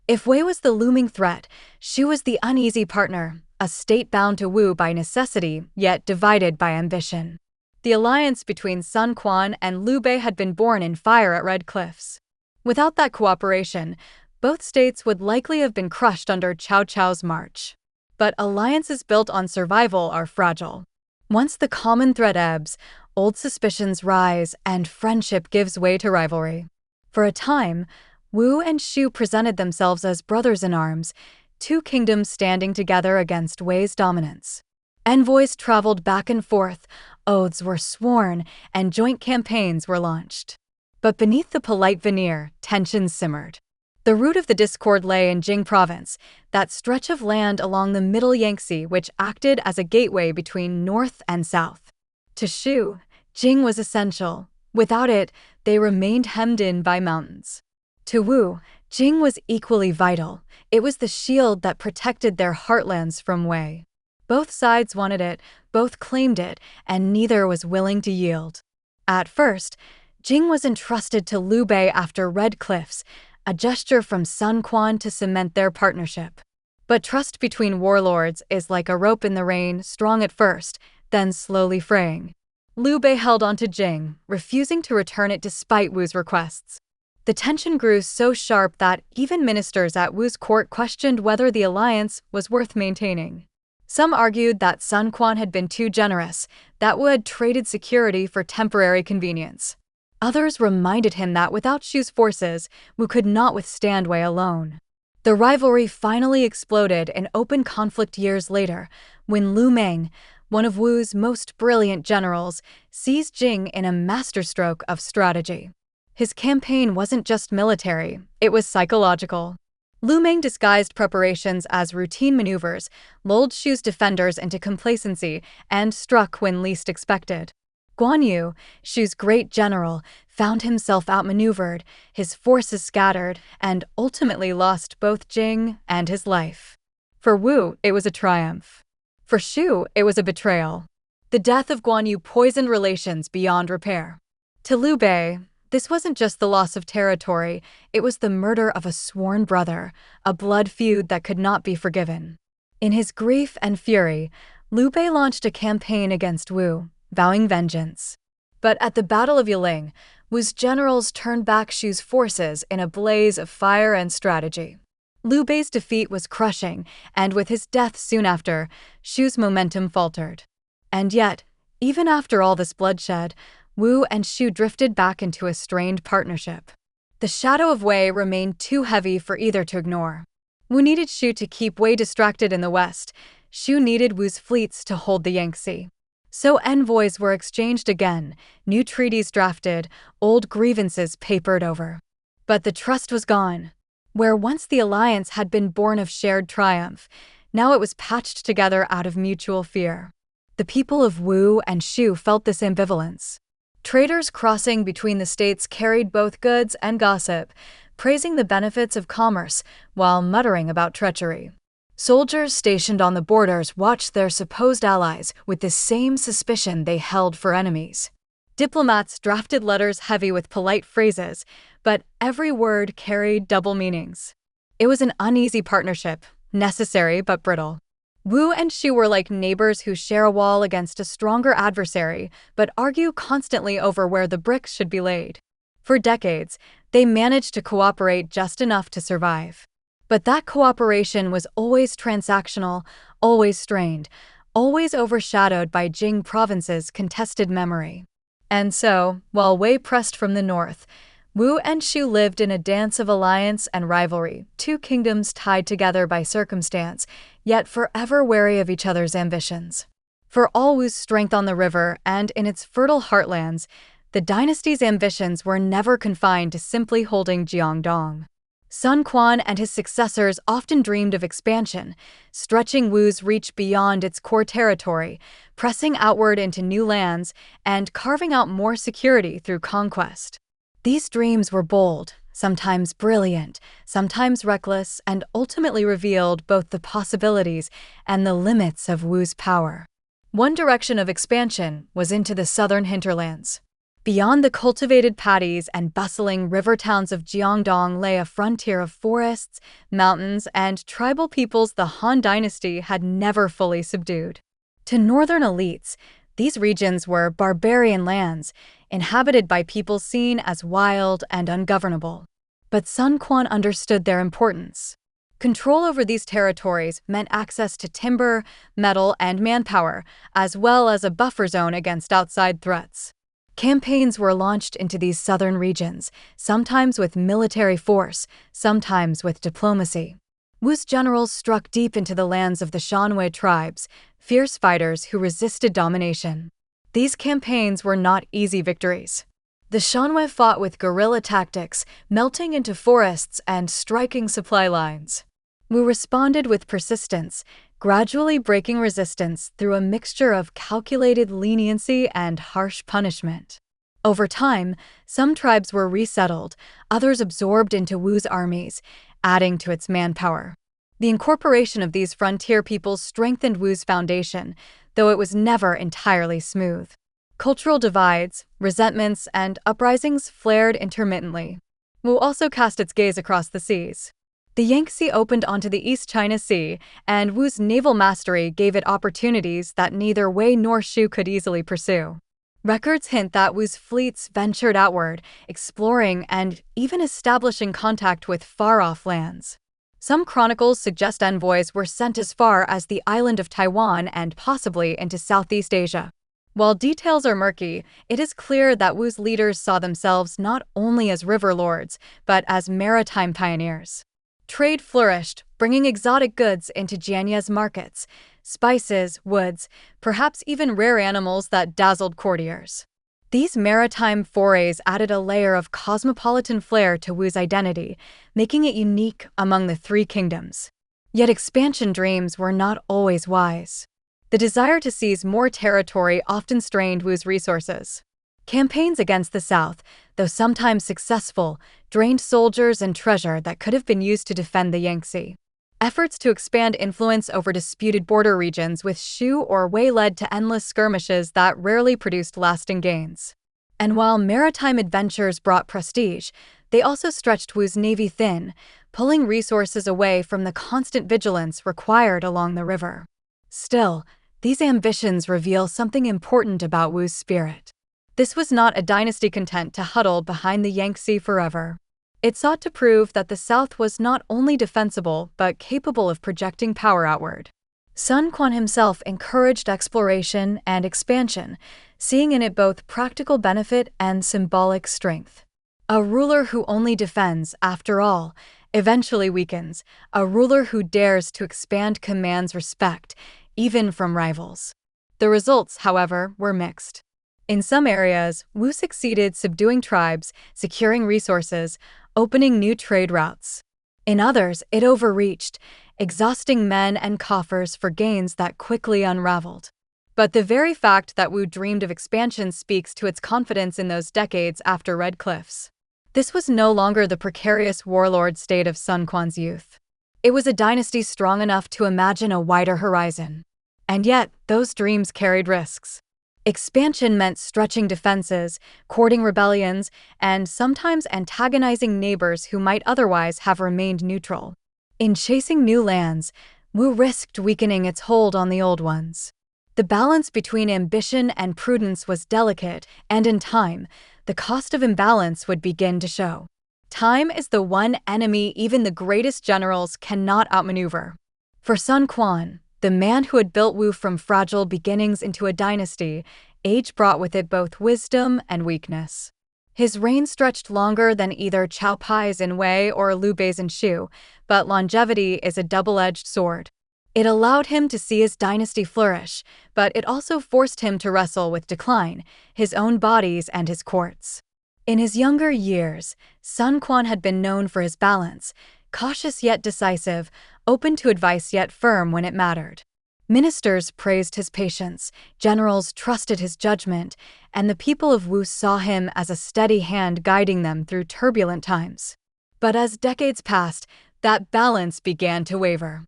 If Wei was the looming threat, Shu was the uneasy partner, a state bound to Wu by necessity, yet divided by ambition. The alliance between Sun Quan and Liu Bei had been born in fire at Red Cliffs. Without that cooperation, both states would likely have been crushed under Cao Cao's march. But alliances built on survival are fragile. Once the common thread ebbs, old suspicions rise and friendship gives way to rivalry. For a time, Wu and Shu presented themselves as brothers in arms, two kingdoms standing together against Wei's dominance. Envoys traveled back and forth, oaths were sworn, and joint campaigns were launched. But beneath the polite veneer, tensions simmered. The root of the discord lay in Jing Province, that stretch of land along the middle Yangtze which acted as a gateway between north and south. To Shu, Jing was essential. Without it, they remained hemmed in by mountains. To Wu, Jing was equally vital. It was the shield that protected their heartlands from Wei. Both sides wanted it, both claimed it, and neither was willing to yield. At first, Jing was entrusted to Liu Bei after Red Cliffs, a gesture from Sun Quan to cement their partnership. But trust between warlords is like a rope in the rain, strong at first, then slowly fraying. Liu Bei held on to Jing, refusing to return it despite Wu's requests. The tension grew so sharp that even ministers at Wu's court questioned whether the alliance was worth maintaining. Some argued that Sun Quan had been too generous, that Wu had traded security for temporary convenience. Others reminded him that without Shu's forces, Wu could not withstand Wei alone. The rivalry finally exploded in open conflict years later, when Lu Meng, one of Wu's most brilliant generals, seized Jing in a masterstroke of strategy. His campaign wasn't just military, it was psychological. Lu Meng disguised preparations as routine maneuvers, lulled Shu's defenders into complacency, and struck when least expected. Guan Yu, Shu's great general, found himself outmaneuvered, his forces scattered, and ultimately lost both Jing and his life. For Wu, it was a triumph. For Shu, it was a betrayal. The death of Guan Yu poisoned relations beyond repair. To Liu Bei, this wasn't just the loss of territory, it was the murder of a sworn brother, a blood feud that could not be forgiven. In his grief and fury, Liu Bei launched a campaign against Wu, vowing vengeance. But at the Battle of Yiling, Wu's generals turned back Shu's forces in a blaze of fire and strategy. Liu Bei's defeat was crushing, and with his death soon after, Shu's momentum faltered. And yet, even after all this bloodshed, Wu and Shu drifted back into a strained partnership. The shadow of Wei remained too heavy for either to ignore. Wu needed Shu to keep Wei distracted in the west. Shu needed Wu's fleets to hold the Yangtze. So envoys were exchanged again, new treaties drafted, old grievances papered over. But the trust was gone. Where once the alliance had been born of shared triumph, now it was patched together out of mutual fear. The people of Wu and Shu felt this ambivalence. Traders crossing between the states carried both goods and gossip, praising the benefits of commerce while muttering about treachery. Soldiers stationed on the borders watched their supposed allies with the same suspicion they held for enemies. Diplomats drafted letters heavy with polite phrases, but every word carried double meanings. It was an uneasy partnership, necessary but brittle. Wu and Shu were like neighbors who share a wall against a stronger adversary, but argue constantly over where the bricks should be laid. For decades, they managed to cooperate just enough to survive. But that cooperation was always transactional, always strained, always overshadowed by Jing Province's contested memory. And so, while Wei pressed from the north, Wu and Shu lived in a dance of alliance and rivalry, two kingdoms tied together by circumstance, yet forever wary of each other's ambitions. For all Wu's strength on the river and in its fertile heartlands, the dynasty's ambitions were never confined to simply holding Jiangdong. Sun Quan and his successors often dreamed of expansion, stretching Wu's reach beyond its core territory, pressing outward into new lands, and carving out more security through conquest. These dreams were bold, sometimes brilliant, sometimes reckless, and ultimately revealed both the possibilities and the limits of Wu's power. One direction of expansion was into the southern hinterlands. Beyond the cultivated paddies and bustling river towns of Jiangdong lay a frontier of forests, mountains, and tribal peoples the Han Dynasty had never fully subdued. To northern elites, these regions were barbarian lands, inhabited by people seen as wild and ungovernable. But Sun Quan understood their importance. Control over these territories meant access to timber, metal, and manpower, as well as a buffer zone against outside threats. Campaigns were launched into these southern regions, sometimes with military force, sometimes with diplomacy. Wu's generals struck deep into the lands of the Shanwei tribes, fierce fighters who resisted domination. These campaigns were not easy victories. The Shanwei fought with guerrilla tactics, melting into forests and striking supply lines. Wu responded with persistence, gradually breaking resistance through a mixture of calculated leniency and harsh punishment. Over time, some tribes were resettled, others absorbed into Wu's armies, adding to its manpower. The incorporation of these frontier peoples strengthened Wu's foundation, though it was never entirely smooth. Cultural divides, resentments, and uprisings flared intermittently. Wu also cast its gaze across the seas. The Yangtze opened onto the East China Sea, and Wu's naval mastery gave it opportunities that neither Wei nor Shu could easily pursue. Records hint that Wu's fleets ventured outward, exploring and even establishing contact with far-off lands. Some chronicles suggest envoys were sent as far as the island of Taiwan and possibly into Southeast Asia. While details are murky, it is clear that Wu's leaders saw themselves not only as river lords, but as maritime pioneers. Trade flourished, bringing exotic goods into Jianye's markets, spices, woods, perhaps even rare animals that dazzled courtiers. These maritime forays added a layer of cosmopolitan flair to Wu's identity, making it unique among the three kingdoms. Yet expansion dreams were not always wise. The desire to seize more territory often strained Wu's resources. Campaigns against the south, though sometimes successful, drained soldiers and treasure that could have been used to defend the Yangtze. Efforts to expand influence over disputed border regions with Shu or Wei led to endless skirmishes that rarely produced lasting gains. And while maritime adventures brought prestige, they also stretched Wu's navy thin, pulling resources away from the constant vigilance required along the river. Still, these ambitions reveal something important about Wu's spirit. This was not a dynasty content to huddle behind the Yangtze forever. It sought to prove that the South was not only defensible but capable of projecting power outward. Sun Quan himself encouraged exploration and expansion, seeing in it both practical benefit and symbolic strength. A ruler who only defends, after all, eventually weakens. A ruler who dares to expand commands respect, even from rivals. The results, however, were mixed. In some areas, Wu succeeded subduing tribes, securing resources, opening new trade routes. In others, it overreached, exhausting men and coffers for gains that quickly unraveled. But the very fact that Wu dreamed of expansion speaks to its confidence in those decades after Red Cliffs. This was no longer the precarious warlord state of Sun Quan's youth. It was a dynasty strong enough to imagine a wider horizon. And yet, those dreams carried risks. Expansion meant stretching defenses, courting rebellions, and sometimes antagonizing neighbors who might otherwise have remained neutral. In chasing new lands, Wu risked weakening its hold on the old ones. The balance between ambition and prudence was delicate, and in time, the cost of imbalance would begin to show. Time is the one enemy even the greatest generals cannot outmaneuver. For Sun Quan, the man who had built Wu from fragile beginnings into a dynasty, age brought with it both wisdom and weakness. His reign stretched longer than either Cao Pai's in Wei or Liu Bei's in Shu, but longevity is a double-edged sword. It allowed him to see his dynasty flourish, but it also forced him to wrestle with decline, his own bodies and his courts. In his younger years, Sun Quan had been known for his balance, cautious yet decisive, open to advice yet firm when it mattered. Ministers praised his patience, generals trusted his judgment, and the people of Wu saw him as a steady hand guiding them through turbulent times. But as decades passed, that balance began to waver.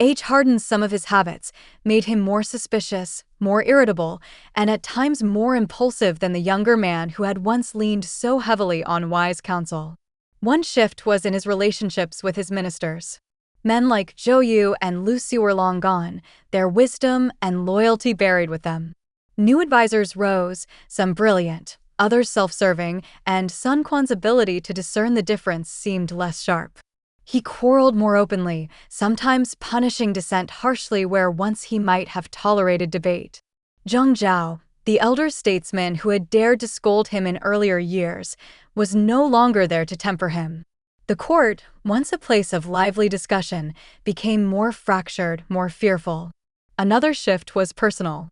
Age hardened some of his habits, made him more suspicious, more irritable, and at times more impulsive than the younger man who had once leaned so heavily on wise counsel. One shift was in his relationships with his ministers. Men like Zhou Yu and Lu Si were long gone, their wisdom and loyalty buried with them. New advisors rose, some brilliant, others self-serving, and Sun Quan's ability to discern the difference seemed less sharp. He quarreled more openly, sometimes punishing dissent harshly where once he might have tolerated debate. Zhang Zhao, the elder statesman who had dared to scold him in earlier years, was no longer there to temper him. The court, once a place of lively discussion, became more fractured, more fearful. Another shift was personal.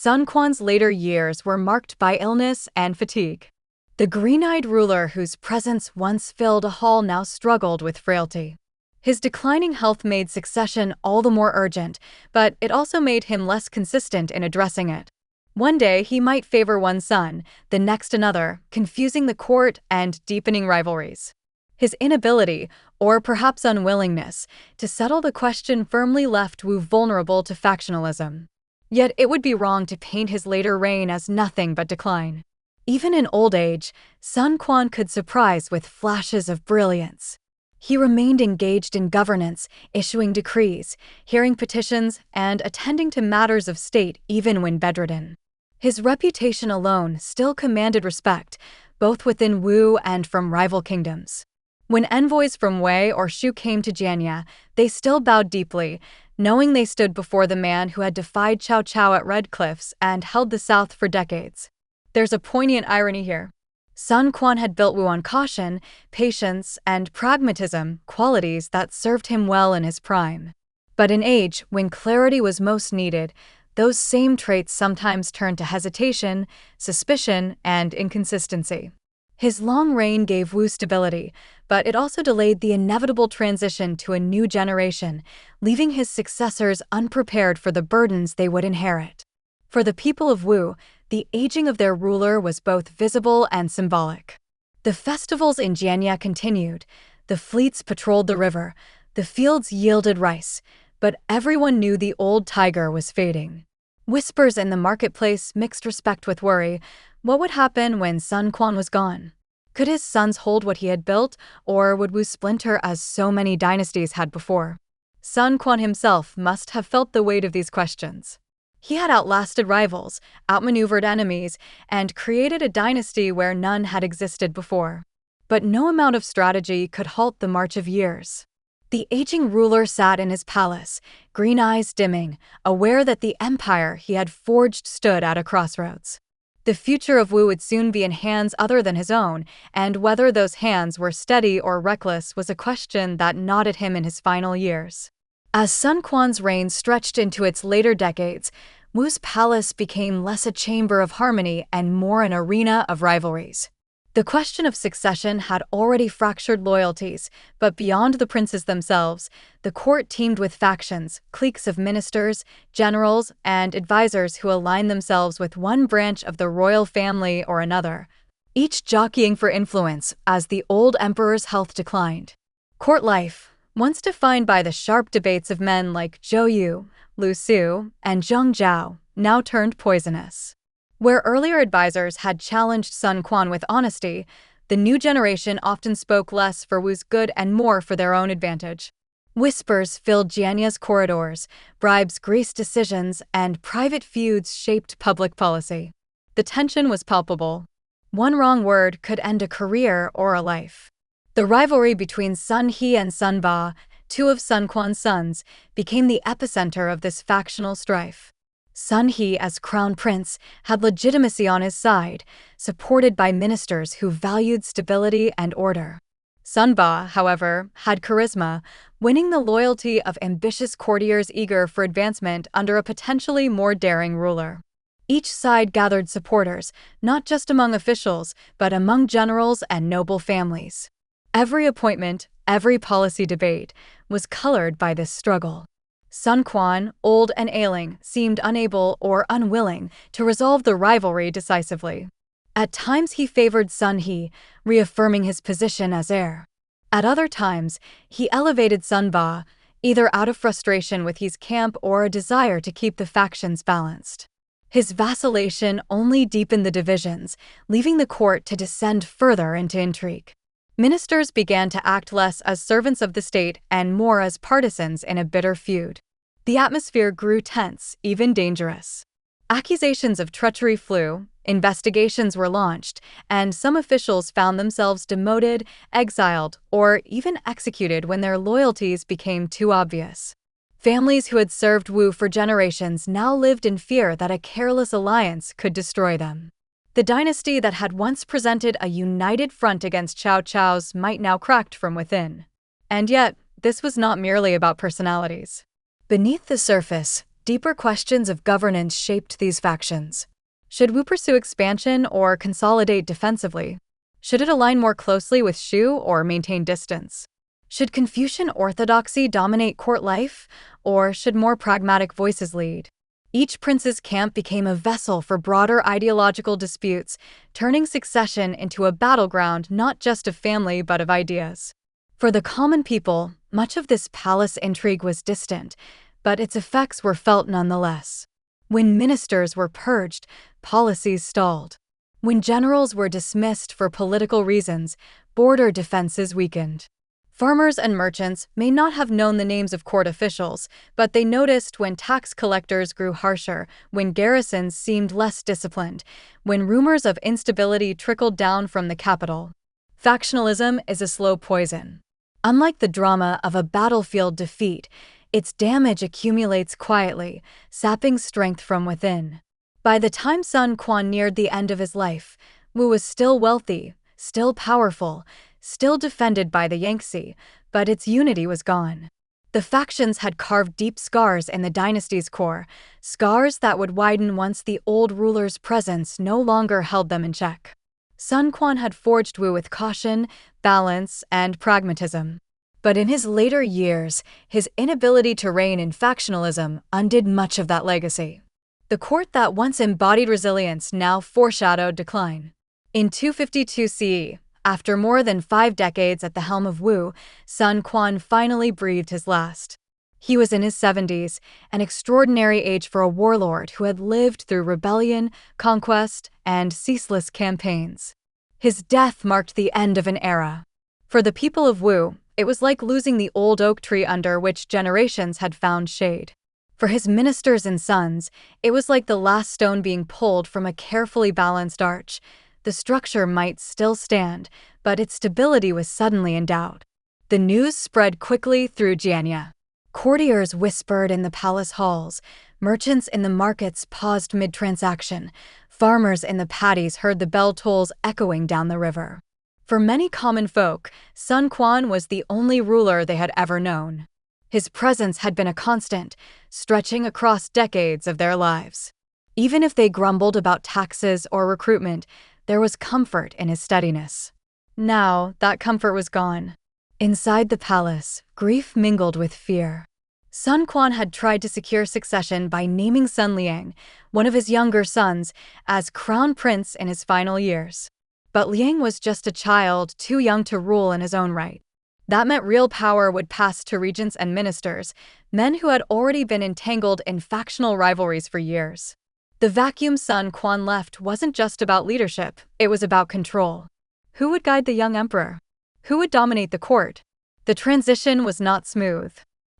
Sun Quan's later years were marked by illness and fatigue. The green-eyed ruler whose presence once filled a hall now struggled with frailty. His declining health made succession all the more urgent, but it also made him less consistent in addressing it. One day he might favor one son, the next another, confusing the court and deepening rivalries. His inability, or perhaps unwillingness, to settle the question firmly left Wu vulnerable to factionalism. Yet it would be wrong to paint his later reign as nothing but decline. Even in old age, Sun Quan could surprise with flashes of brilliance. He remained engaged in governance, issuing decrees, hearing petitions, and attending to matters of state even when bedridden. His reputation alone still commanded respect, both within Wu and from rival kingdoms. When envoys from Wei or Shu came to Jianya, they still bowed deeply, knowing they stood before the man who had defied Cao Cao at Red Cliffs and held the south for decades. There's a poignant irony here. Sun Quan had built Wu on caution, patience, and pragmatism, qualities that served him well in his prime. But in age, when clarity was most needed, those same traits sometimes turned to hesitation, suspicion, and inconsistency. His long reign gave Wu stability, but it also delayed the inevitable transition to a new generation, leaving his successors unprepared for the burdens they would inherit. For the people of Wu, the aging of their ruler was both visible and symbolic. The festivals in Jianya continued, the fleets patrolled the river, the fields yielded rice, but everyone knew the old tiger was fading. Whispers in the marketplace mixed respect with worry. What would happen when Sun Quan was gone? Could his sons hold what he had built, or would Wu splinter as so many dynasties had before? Sun Quan himself must have felt the weight of these questions. He had outlasted rivals, outmaneuvered enemies, and created a dynasty where none had existed before. But no amount of strategy could halt the march of years. The aging ruler sat in his palace, green eyes dimming, aware that the empire he had forged stood at a crossroads. The future of Wu would soon be in hands other than his own, and whether those hands were steady or reckless was a question that gnawed at him in his final years. As Sun Quan's reign stretched into its later decades, Wu's palace became less a chamber of harmony and more an arena of rivalries. The question of succession had already fractured loyalties, but beyond the princes themselves, the court teemed with factions, cliques of ministers, generals, and advisors who aligned themselves with one branch of the royal family or another, each jockeying for influence as the old emperor's health declined. Court life, once defined by the sharp debates of men like Zhou Yu, Lu Su, and Zheng Zhao, now turned poisonous. Where earlier advisors had challenged Sun Quan with honesty, the new generation often spoke less for Wu's good and more for their own advantage. Whispers filled Jianya's corridors, bribes greased decisions, and private feuds shaped public policy. The tension was palpable. One wrong word could end a career or a life. The rivalry between Sun He and Sun Ba, two of Sun Quan's sons, became the epicenter of this factional strife. Sun He, as crown prince, had legitimacy on his side, supported by ministers who valued stability and order. Sun Ba, however, had charisma, winning the loyalty of ambitious courtiers eager for advancement under a potentially more daring ruler. Each side gathered supporters, not just among officials, but among generals and noble families. Every appointment, every policy debate, was colored by this struggle. Sun Quan, old and ailing, seemed unable or unwilling to resolve the rivalry decisively. At times he favored Sun He, reaffirming his position as heir. At other times, he elevated Sun Ba, either out of frustration with his camp or a desire to keep the factions balanced. His vacillation only deepened the divisions, leaving the court to descend further into intrigue. Ministers began to act less as servants of the state and more as partisans in a bitter feud. The atmosphere grew tense, even dangerous. Accusations of treachery flew, investigations were launched, and some officials found themselves demoted, exiled, or even executed when their loyalties became too obvious. Families who had served Wu for generations now lived in fear that a careless alliance could destroy them. The dynasty that had once presented a united front against Cao Cao's might now cracked from within. And yet, this was not merely about personalities. Beneath the surface, deeper questions of governance shaped these factions. Should Wu pursue expansion or consolidate defensively? Should it align more closely with Shu or maintain distance? Should Confucian orthodoxy dominate court life, or should more pragmatic voices lead? Each prince's camp became a vessel for broader ideological disputes, turning succession into a battleground not just of family but of ideas. For the common people, much of this palace intrigue was distant, but its effects were felt nonetheless. When ministers were purged, policies stalled. When generals were dismissed for political reasons, border defenses weakened. Farmers and merchants may not have known the names of court officials, but they noticed when tax collectors grew harsher, when garrisons seemed less disciplined, when rumors of instability trickled down from the capital. Factionalism is a slow poison. Unlike the drama of a battlefield defeat, its damage accumulates quietly, sapping strength from within. By the time Sun Quan neared the end of his life, Wu was still wealthy, still powerful, still defended by the Yangtze, but its unity was gone. The factions had carved deep scars in the dynasty's core, scars that would widen once the old ruler's presence no longer held them in check. Sun Quan had forged Wu with caution, balance, and pragmatism. But in his later years, his inability to rein in factionalism undid much of that legacy. The court that once embodied resilience now foreshadowed decline. In 252 CE, after more than 5 decades at the helm of Wu, Sun Quan finally breathed his last. He was in his 70s, an extraordinary age for a warlord who had lived through rebellion, conquest, and ceaseless campaigns. His death marked the end of an era. For the people of Wu, it was like losing the old oak tree under which generations had found shade. For his ministers and sons, it was like the last stone being pulled from a carefully balanced arch. The structure might still stand, but its stability was suddenly in doubt. The news spread quickly through Jianya. Courtiers whispered in the palace halls, merchants in the markets paused mid-transaction, farmers in the paddies heard the bell tolls echoing down the river. For many common folk, Sun Quan was the only ruler they had ever known. His presence had been a constant, stretching across decades of their lives. Even if they grumbled about taxes or recruitment, there was comfort in his steadiness. Now, that comfort was gone. Inside the palace, grief mingled with fear. Sun Quan had tried to secure succession by naming Sun Liang, one of his younger sons, as crown prince in his final years. But Liang was just a child, too young to rule in his own right. That meant real power would pass to regents and ministers, men who had already been entangled in factional rivalries for years. The vacuum Sun Quan left wasn't just about leadership, it was about control. Who would guide the young emperor? Who would dominate the court? The transition was not smooth.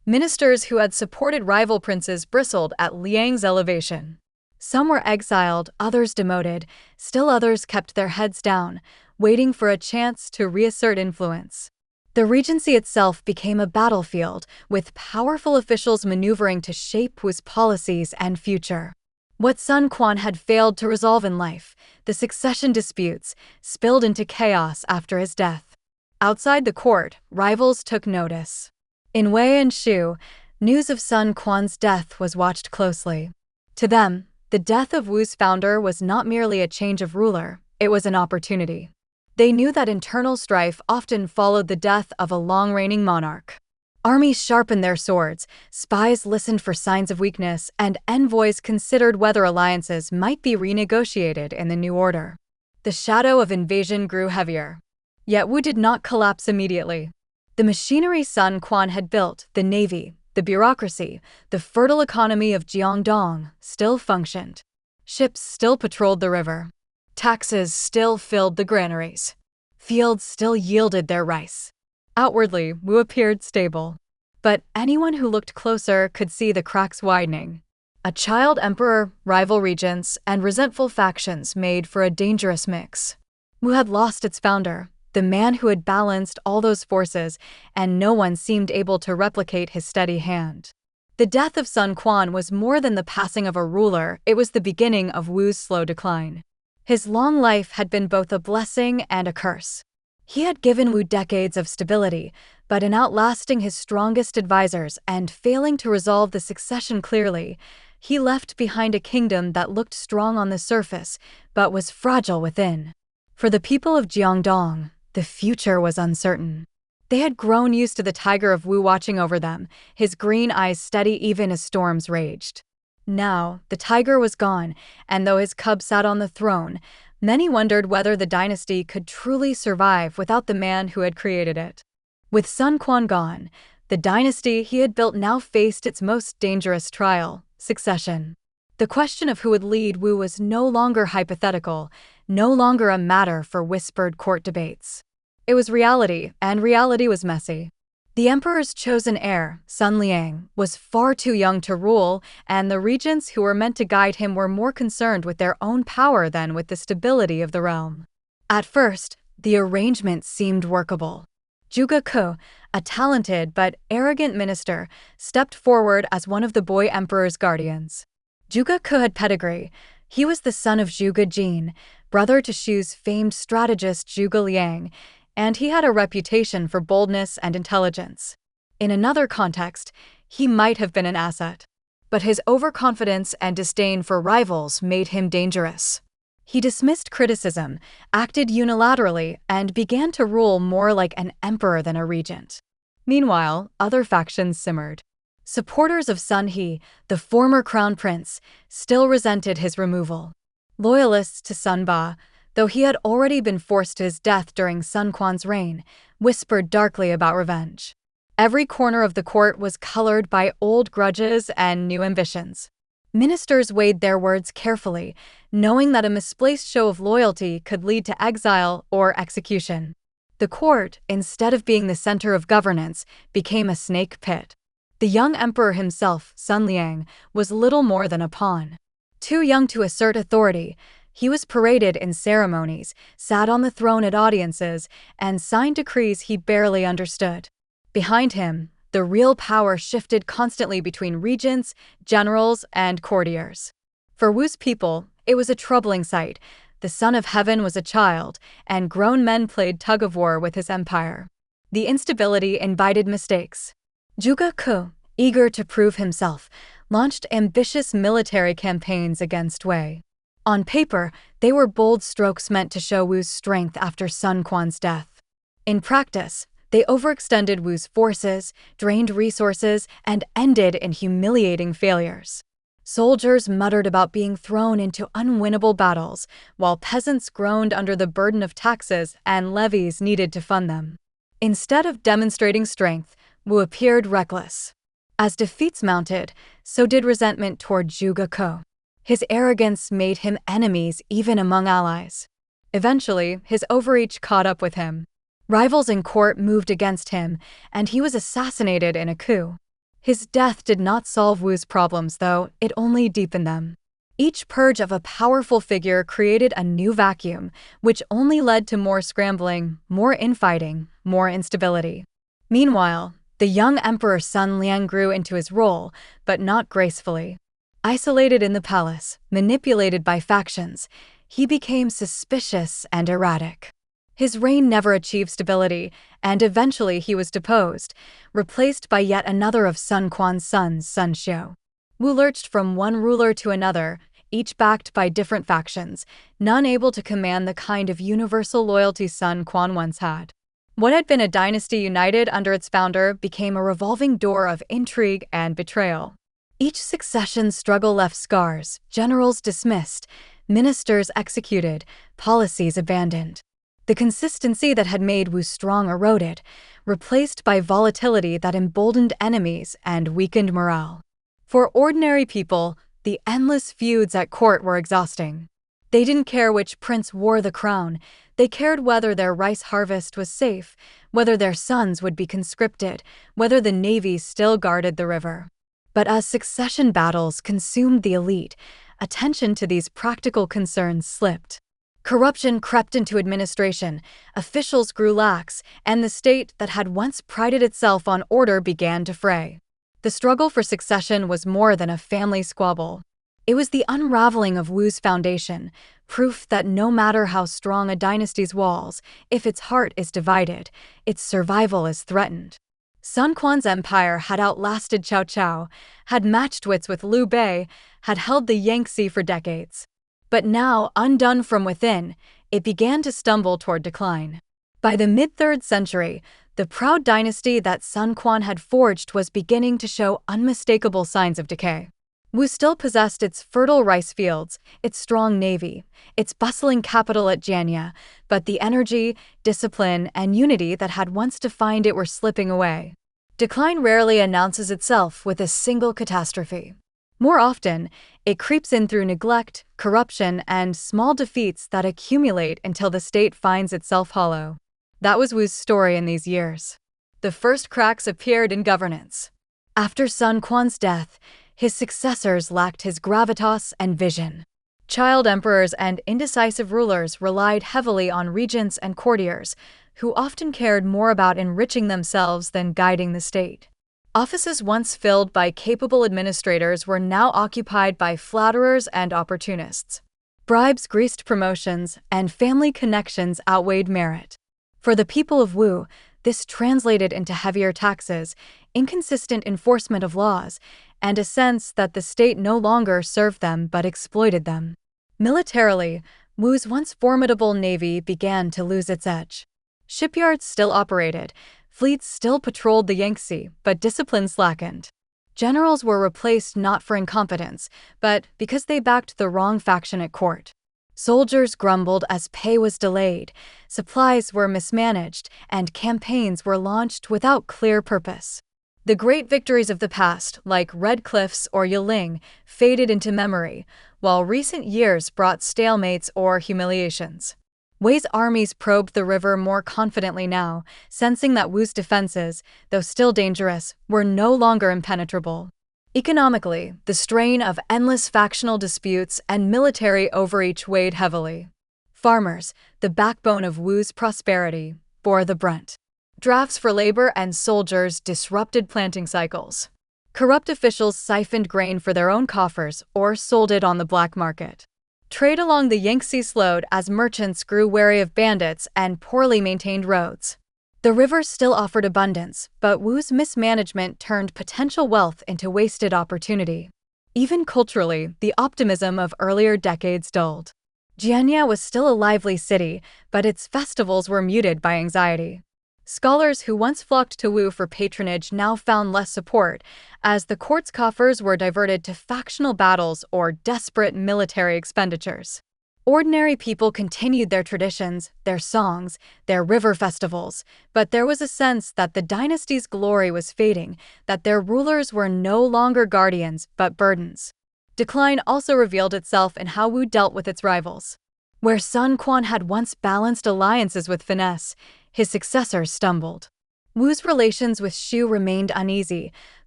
Ministers who had supported rival princes bristled at Liang's elevation. Some were exiled, others demoted, still others kept their heads down, waiting for a chance to reassert influence. The regency itself became a battlefield, with powerful officials maneuvering to shape Wu's policies and future. What Sun Quan had failed to resolve in life, the succession disputes, spilled into chaos after his death. Outside the court, rivals took notice. In Wei and Shu, news of Sun Quan's death was watched closely. To them, the death of Wu's founder was not merely a change of ruler, it was an opportunity. They knew that internal strife often followed the death of a long-reigning monarch. Armies sharpened their swords, spies listened for signs of weakness, and envoys considered whether alliances might be renegotiated in the new order. The shadow of invasion grew heavier. Yet Wu did not collapse immediately. The machinery Sun Quan had built, the navy, the bureaucracy, the fertile economy of Jiangdong, still functioned. Ships still patrolled the river. Taxes still filled the granaries. Fields still yielded their rice. Outwardly, Wu appeared stable. But anyone who looked closer could see the cracks widening. A child emperor, rival regents, and resentful factions made for a dangerous mix. Wu had lost its founder, the man who had balanced all those forces, and no one seemed able to replicate his steady hand. The death of Sun Quan was more than the passing of a ruler, it was the beginning of Wu's slow decline. His long life had been both a blessing and a curse. He had given Wu decades of stability, but in outlasting his strongest advisors and failing to resolve the succession clearly, he left behind a kingdom that looked strong on the surface, but was fragile within. For the people of Jiangdong, the future was uncertain. They had grown used to the tiger of Wu watching over them, his green eyes steady even as storms raged. Now, the tiger was gone, and though his cub sat on the throne, many wondered whether the dynasty could truly survive without the man who had created it. With Sun Quan gone, the dynasty he had built now faced its most dangerous trial: succession. The question of who would lead Wu was no longer hypothetical, no longer a matter for whispered court debates. It was reality, and reality was messy. The emperor's chosen heir, Sun Liang, was far too young to rule, and the regents who were meant to guide him were more concerned with their own power than with the stability of the realm. At first, the arrangement seemed workable. Zhuge Ke, a talented but arrogant minister, stepped forward as one of the boy emperor's guardians. Zhuge Ke had pedigree. He was the son of Zhuge Jin, brother to Shu's famed strategist Zhuge Liang, and he had a reputation for boldness and intelligence. In another context, he might have been an asset. But his overconfidence and disdain for rivals made him dangerous. He dismissed criticism, acted unilaterally, and began to rule more like an emperor than a regent. Meanwhile, other factions simmered. Supporters of Sun He, the former crown prince, still resented his removal. Loyalists to Sun Ba, though he had already been forced to his death during Sun Quan's reign, whispered darkly about revenge. Every corner of the court was colored by old grudges and new ambitions. Ministers weighed their words carefully, knowing that a misplaced show of loyalty could lead to exile or execution. The court, instead of being the center of governance, became a snake pit. The young emperor himself, Sun Liang, was little more than a pawn. Too young to assert authority, he was paraded in ceremonies, sat on the throne at audiences, and signed decrees he barely understood. Behind him, the real power shifted constantly between regents, generals, and courtiers. For Wu's people, it was a troubling sight. The Son of Heaven was a child, and grown men played tug-of-war with his empire. The instability invited mistakes. Zhuge Ke, eager to prove himself, launched ambitious military campaigns against Wei. On paper, they were bold strokes meant to show Wu's strength after Sun Quan's death. In practice, they overextended Wu's forces, drained resources, and ended in humiliating failures. Soldiers muttered about being thrown into unwinnable battles, while peasants groaned under the burden of taxes and levies needed to fund them. Instead of demonstrating strength, Wu appeared reckless. As defeats mounted, so did resentment toward Zhuge Ke. His arrogance made him enemies even among allies. Eventually, his overreach caught up with him. Rivals in court moved against him, and he was assassinated in a coup. His death did not solve Wu's problems, though, it only deepened them. Each purge of a powerful figure created a new vacuum, which only led to more scrambling, more infighting, more instability. Meanwhile, the young Emperor Sun Liang grew into his role, but not gracefully. Isolated in the palace, manipulated by factions, he became suspicious and erratic. His reign never achieved stability, and eventually he was deposed, replaced by yet another of Sun Quan's sons, Sun Xiu. Wu lurched from one ruler to another, each backed by different factions, none able to command the kind of universal loyalty Sun Quan once had. What had been a dynasty united under its founder became a revolving door of intrigue and betrayal. Each succession struggle left scars, generals dismissed, ministers executed, policies abandoned. The consistency that had made Wu strong eroded, replaced by volatility that emboldened enemies and weakened morale. For ordinary people, the endless feuds at court were exhausting. They didn't care which prince wore the crown, they cared whether their rice harvest was safe, whether their sons would be conscripted, whether the navy still guarded the river. But as succession battles consumed the elite, attention to these practical concerns slipped. Corruption crept into administration, officials grew lax, and the state that had once prided itself on order began to fray. The struggle for succession was more than a family squabble. It was the unraveling of Wu's foundation, proof that no matter how strong a dynasty's walls, if its heart is divided, its survival is threatened. Sun Quan's empire had outlasted Cao Cao, had matched wits with Liu Bei, had held the Yangtze for decades. But now, undone from within, it began to stumble toward decline. By the mid-3rd century, the proud dynasty that Sun Quan had forged was beginning to show unmistakable signs of decay. Wu still possessed its fertile rice fields, its strong navy, its bustling capital at Jianya, but the energy, discipline, and unity that had once defined it were slipping away. Decline rarely announces itself with a single catastrophe. More often, it creeps in through neglect, corruption, and small defeats that accumulate until the state finds itself hollow. That was Wu's story in these years. The first cracks appeared in governance. After Sun Quan's death, his successors lacked his gravitas and vision. Child emperors and indecisive rulers relied heavily on regents and courtiers, who often cared more about enriching themselves than guiding the state. Offices once filled by capable administrators were now occupied by flatterers and opportunists. Bribes greased promotions, and family connections outweighed merit. For the people of Wu, this translated into heavier taxes, inconsistent enforcement of laws, and a sense that the state no longer served them but exploited them. Militarily, Wu's once formidable navy began to lose its edge. Shipyards still operated, fleets still patrolled the Yangtze, but discipline slackened. Generals were replaced not for incompetence, but because they backed the wrong faction at court. Soldiers grumbled as pay was delayed, supplies were mismanaged, and campaigns were launched without clear purpose. The great victories of the past, like Red Cliffs or Yiling, faded into memory, while recent years brought stalemates or humiliations. Wei's armies probed the river more confidently now, sensing that Wu's defenses, though still dangerous, were no longer impenetrable. Economically, the strain of endless factional disputes and military overreach weighed heavily. Farmers, the backbone of Wu's prosperity, bore the brunt. Drafts for labor and soldiers disrupted planting cycles. Corrupt officials siphoned grain for their own coffers or sold it on the black market. Trade along the Yangtze slowed as merchants grew wary of bandits and poorly maintained roads. The river still offered abundance, but Wu's mismanagement turned potential wealth into wasted opportunity. Even culturally, the optimism of earlier decades dulled. Jianya was still a lively city, but its festivals were muted by anxiety. Scholars who once flocked to Wu for patronage now found less support, as the court's coffers were diverted to factional battles or desperate military expenditures. Ordinary people continued their traditions, their songs, their river festivals, but there was a sense that the dynasty's glory was fading, that their rulers were no longer guardians but burdens. Decline also revealed itself in how Wu dealt with its rivals. Where Sun Quan had once balanced alliances with finesse, his successors stumbled. Wu's relations with Shu remained uneasy,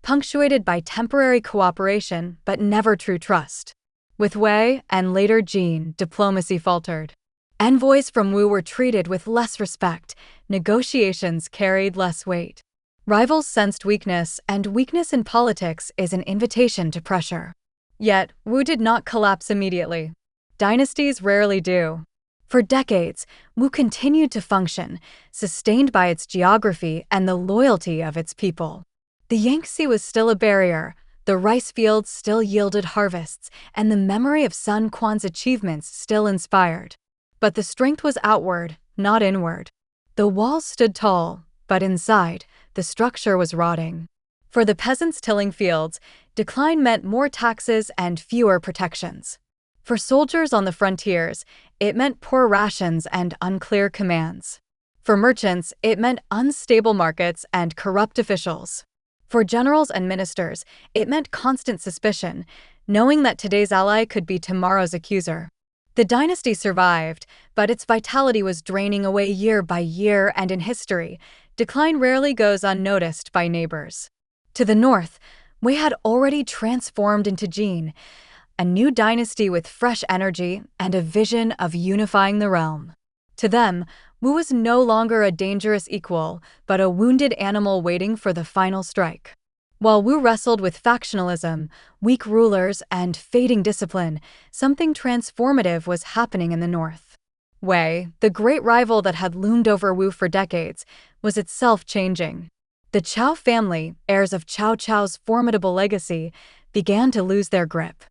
punctuated by temporary cooperation but never true trust. With Wei, and later Jin, diplomacy faltered. Envoys from Wu were treated with less respect, negotiations carried less weight. Rivals sensed weakness, and weakness in politics is an invitation to pressure. Yet, Wu did not collapse immediately. Dynasties rarely do. For decades, Wu continued to function, sustained by its geography and the loyalty of its people. The Yangtze was still a barrier, the rice fields still yielded harvests, and the memory of Sun Quan's achievements still inspired. But the strength was outward, not inward. The walls stood tall, but inside, the structure was rotting. For the peasants tilling fields, decline meant more taxes and fewer protections. For soldiers on the frontiers, it meant poor rations and unclear commands. For merchants, it meant unstable markets and corrupt officials. For generals and ministers, it meant constant suspicion, knowing that today's ally could be tomorrow's accuser. The dynasty survived, but its vitality was draining away year by year, and in history, decline rarely goes unnoticed by neighbors. To the north, Wei had already transformed into Jin, a new dynasty with fresh energy and a vision of unifying the realm. To them, Wu was no longer a dangerous equal, but a wounded animal waiting for the final strike. While Wu wrestled with factionalism, weak rulers, and fading discipline, something transformative was happening in the north. Wei, the great rival that had loomed over Wu for decades, was itself changing. The Chao family, heirs of Cao Cao's formidable legacy, began to lose their grip.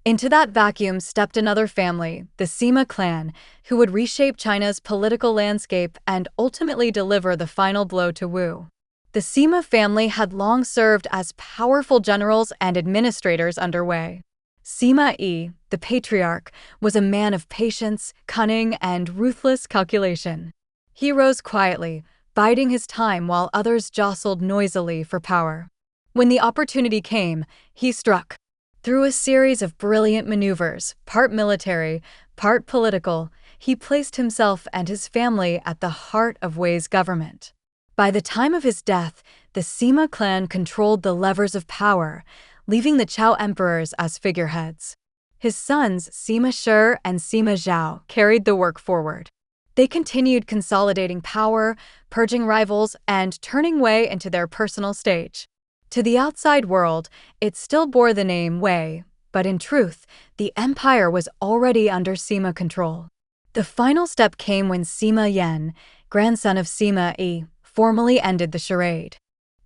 Into that vacuum stepped another family, the Sima clan, who would reshape China's political landscape and ultimately deliver the final blow to Wu. The Sima family had long served as powerful generals and administrators under Wei. Sima Yi, the patriarch, was a man of patience, cunning, and ruthless calculation. He rose quietly, biding his time while others jostled noisily for power. When the opportunity came, he struck. Through a series of brilliant maneuvers, part military, part political, he placed himself and his family at the heart of Wei's government. By the time of his death, the Sima clan controlled the levers of power, leaving the Chao emperors as figureheads. His sons, Sima Shi and Sima Zhao, carried the work forward. They continued consolidating power, purging rivals, and turning Wei into their personal stage. To the outside world, it still bore the name Wei, but in truth, the empire was already under Sima control. The final step came when Sima Yan, grandson of Sima Yi, formally ended the charade.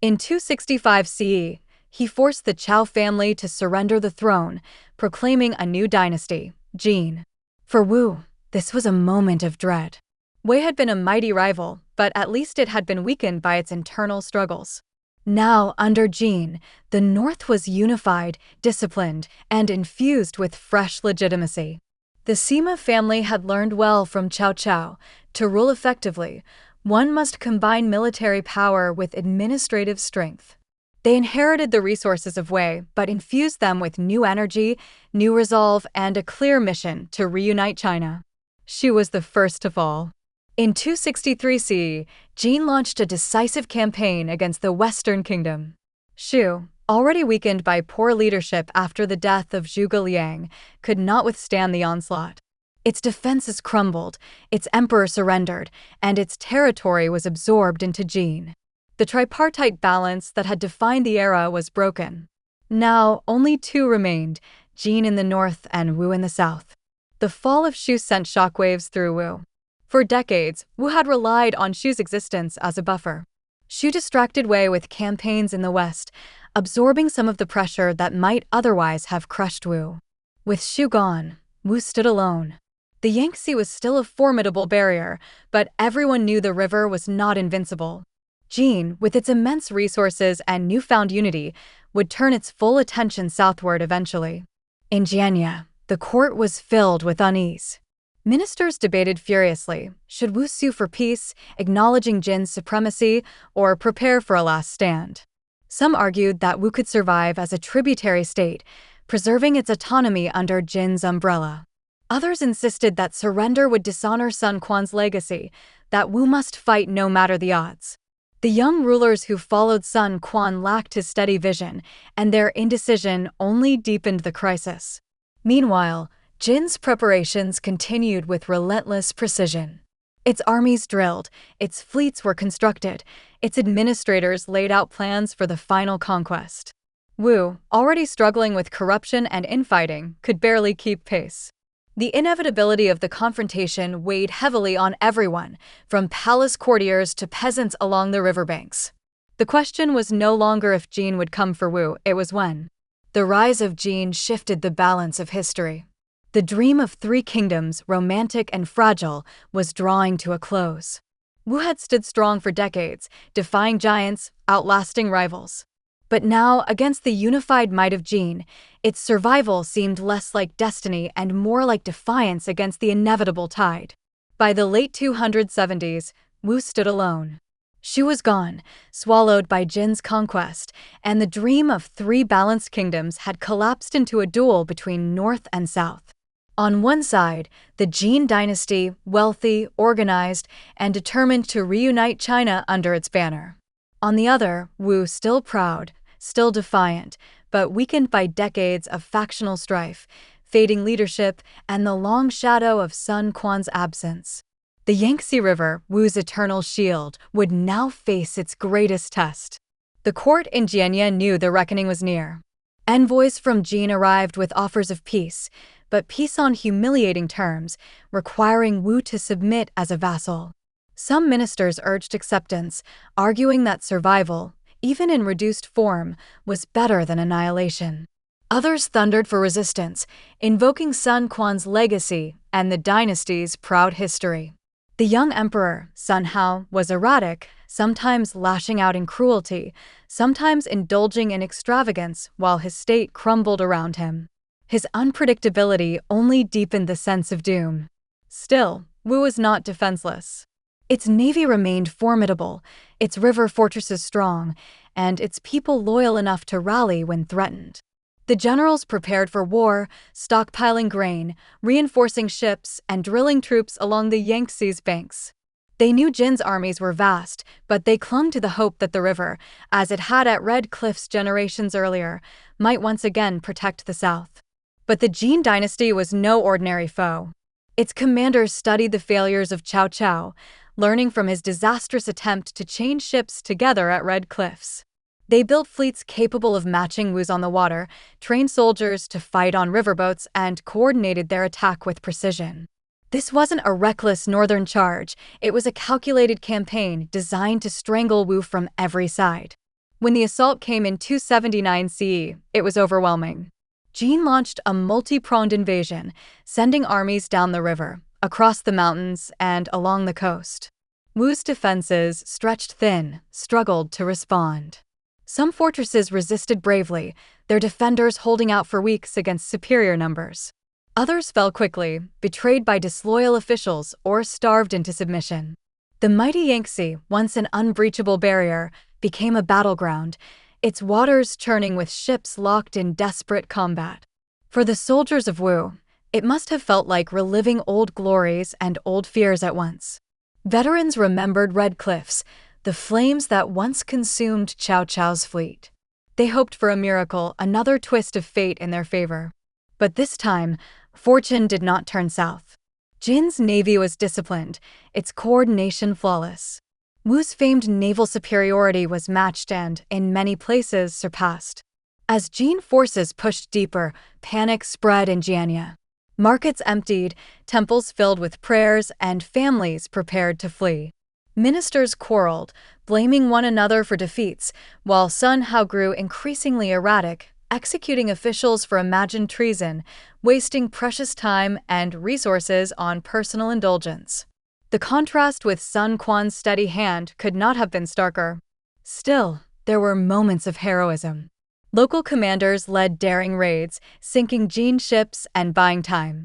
In 265 CE, he forced the Chao family to surrender the throne, proclaiming a new dynasty, Jin. For Wu, this was a moment of dread. Wei had been a mighty rival, but at least it had been weakened by its internal struggles. Now, under Jin, the north was unified, disciplined, and infused with fresh legitimacy. The Sima family had learned well from Cao Cao. To rule effectively, one must combine military power with administrative strength. They inherited the resources of Wei, but infused them with new energy, new resolve, and a clear mission to reunite China. She was the first to fall. In 263 CE, Jin launched a decisive campaign against the Western Kingdom. Shu, already weakened by poor leadership after the death of Zhuge Liang, could not withstand the onslaught. Its defenses crumbled, its emperor surrendered, and its territory was absorbed into Jin. The tripartite balance that had defined the era was broken. Now, only two remained, Jin in the north and Wu in the south. The fall of Shu sent shockwaves through Wu. For decades, Wu had relied on Shu's existence as a buffer. Shu distracted Wei with campaigns in the west, absorbing some of the pressure that might otherwise have crushed Wu. With Shu gone, Wu stood alone. The Yangtze was still a formidable barrier, but everyone knew the river was not invincible. Jin, with its immense resources and newfound unity, would turn its full attention southward eventually. In Jianya, the court was filled with unease. Ministers debated furiously. Should Wu sue for peace, acknowledging Jin's supremacy, or prepare for a last stand? Some argued that Wu could survive as a tributary state, preserving its autonomy under Jin's umbrella. Others insisted that surrender would dishonor Sun Quan's legacy, that Wu must fight no matter the odds. The young rulers who followed Sun Quan lacked his steady vision, and their indecision only deepened the crisis. Meanwhile, Jin's preparations continued with relentless precision. Its armies drilled, its fleets were constructed, its administrators laid out plans for the final conquest. Wu, already struggling with corruption and infighting, could barely keep pace. The inevitability of the confrontation weighed heavily on everyone, from palace courtiers to peasants along the riverbanks. The question was no longer if Jin would come for Wu, it was when. The rise of Jin shifted the balance of history. The dream of three kingdoms, romantic and fragile, was drawing to a close. Wu had stood strong for decades, defying giants, outlasting rivals. But now, against the unified might of Jin, its survival seemed less like destiny and more like defiance against the inevitable tide. By the late 270s, Wu stood alone. Shu was gone, swallowed by Jin's conquest, and the dream of three balanced kingdoms had collapsed into a duel between north and south. On one side, the Jin dynasty, wealthy, organized, and determined to reunite China under its banner. On the other, Wu, still proud, still defiant, but weakened by decades of factional strife, fading leadership, and the long shadow of Sun Quan's absence. The Yangtze River, Wu's eternal shield, would now face its greatest test. The court in Jianya knew the reckoning was near. Envoys from Jin arrived with offers of peace, but peace on humiliating terms, requiring Wu to submit as a vassal. Some ministers urged acceptance, arguing that survival, even in reduced form, was better than annihilation. Others thundered for resistance, invoking Sun Quan's legacy and the dynasty's proud history. The young emperor, Sun Hao, was erratic, sometimes lashing out in cruelty, sometimes indulging in extravagance while his state crumbled around him. His unpredictability only deepened the sense of doom. Still, Wu was not defenseless. Its navy remained formidable, its river fortresses strong, and its people loyal enough to rally when threatened. The generals prepared for war, stockpiling grain, reinforcing ships, and drilling troops along the Yangtze's banks. They knew Jin's armies were vast, but they clung to the hope that the river, as it had at Red Cliffs generations earlier, might once again protect the south. But the Jin dynasty was no ordinary foe. Its commanders studied the failures of Cao Cao, learning from his disastrous attempt to chain ships together at Red Cliffs. They built fleets capable of matching Wu's on the water, trained soldiers to fight on riverboats, and coordinated their attack with precision. This wasn't a reckless northern charge, it was a calculated campaign designed to strangle Wu from every side. When the assault came in 279 CE, it was overwhelming. Jin launched a multi-pronged invasion, sending armies down the river, across the mountains, and along the coast. Wu's defenses, stretched thin, struggled to respond. Some fortresses resisted bravely, their defenders holding out for weeks against superior numbers. Others fell quickly, betrayed by disloyal officials or starved into submission. The mighty Yangtze, once an unbreachable barrier, became a battleground, its waters churning with ships locked in desperate combat. For the soldiers of Wu, it must have felt like reliving old glories and old fears at once. Veterans remembered Red Cliffs, the flames that once consumed Cao Cao's fleet. They hoped for a miracle, another twist of fate in their favor. But this time, fortune did not turn south. Jin's navy was disciplined, its coordination flawless. Wu's famed naval superiority was matched and, in many places, surpassed. As Jin forces pushed deeper, panic spread in Jianya. Markets emptied, temples filled with prayers, and families prepared to flee. Ministers quarreled, blaming one another for defeats, while Sun Hao grew increasingly erratic, executing officials for imagined treason, wasting precious time and resources on personal indulgence. The contrast with Sun Quan's steady hand could not have been starker. Still, there were moments of heroism. Local commanders led daring raids, sinking Jin ships and buying time.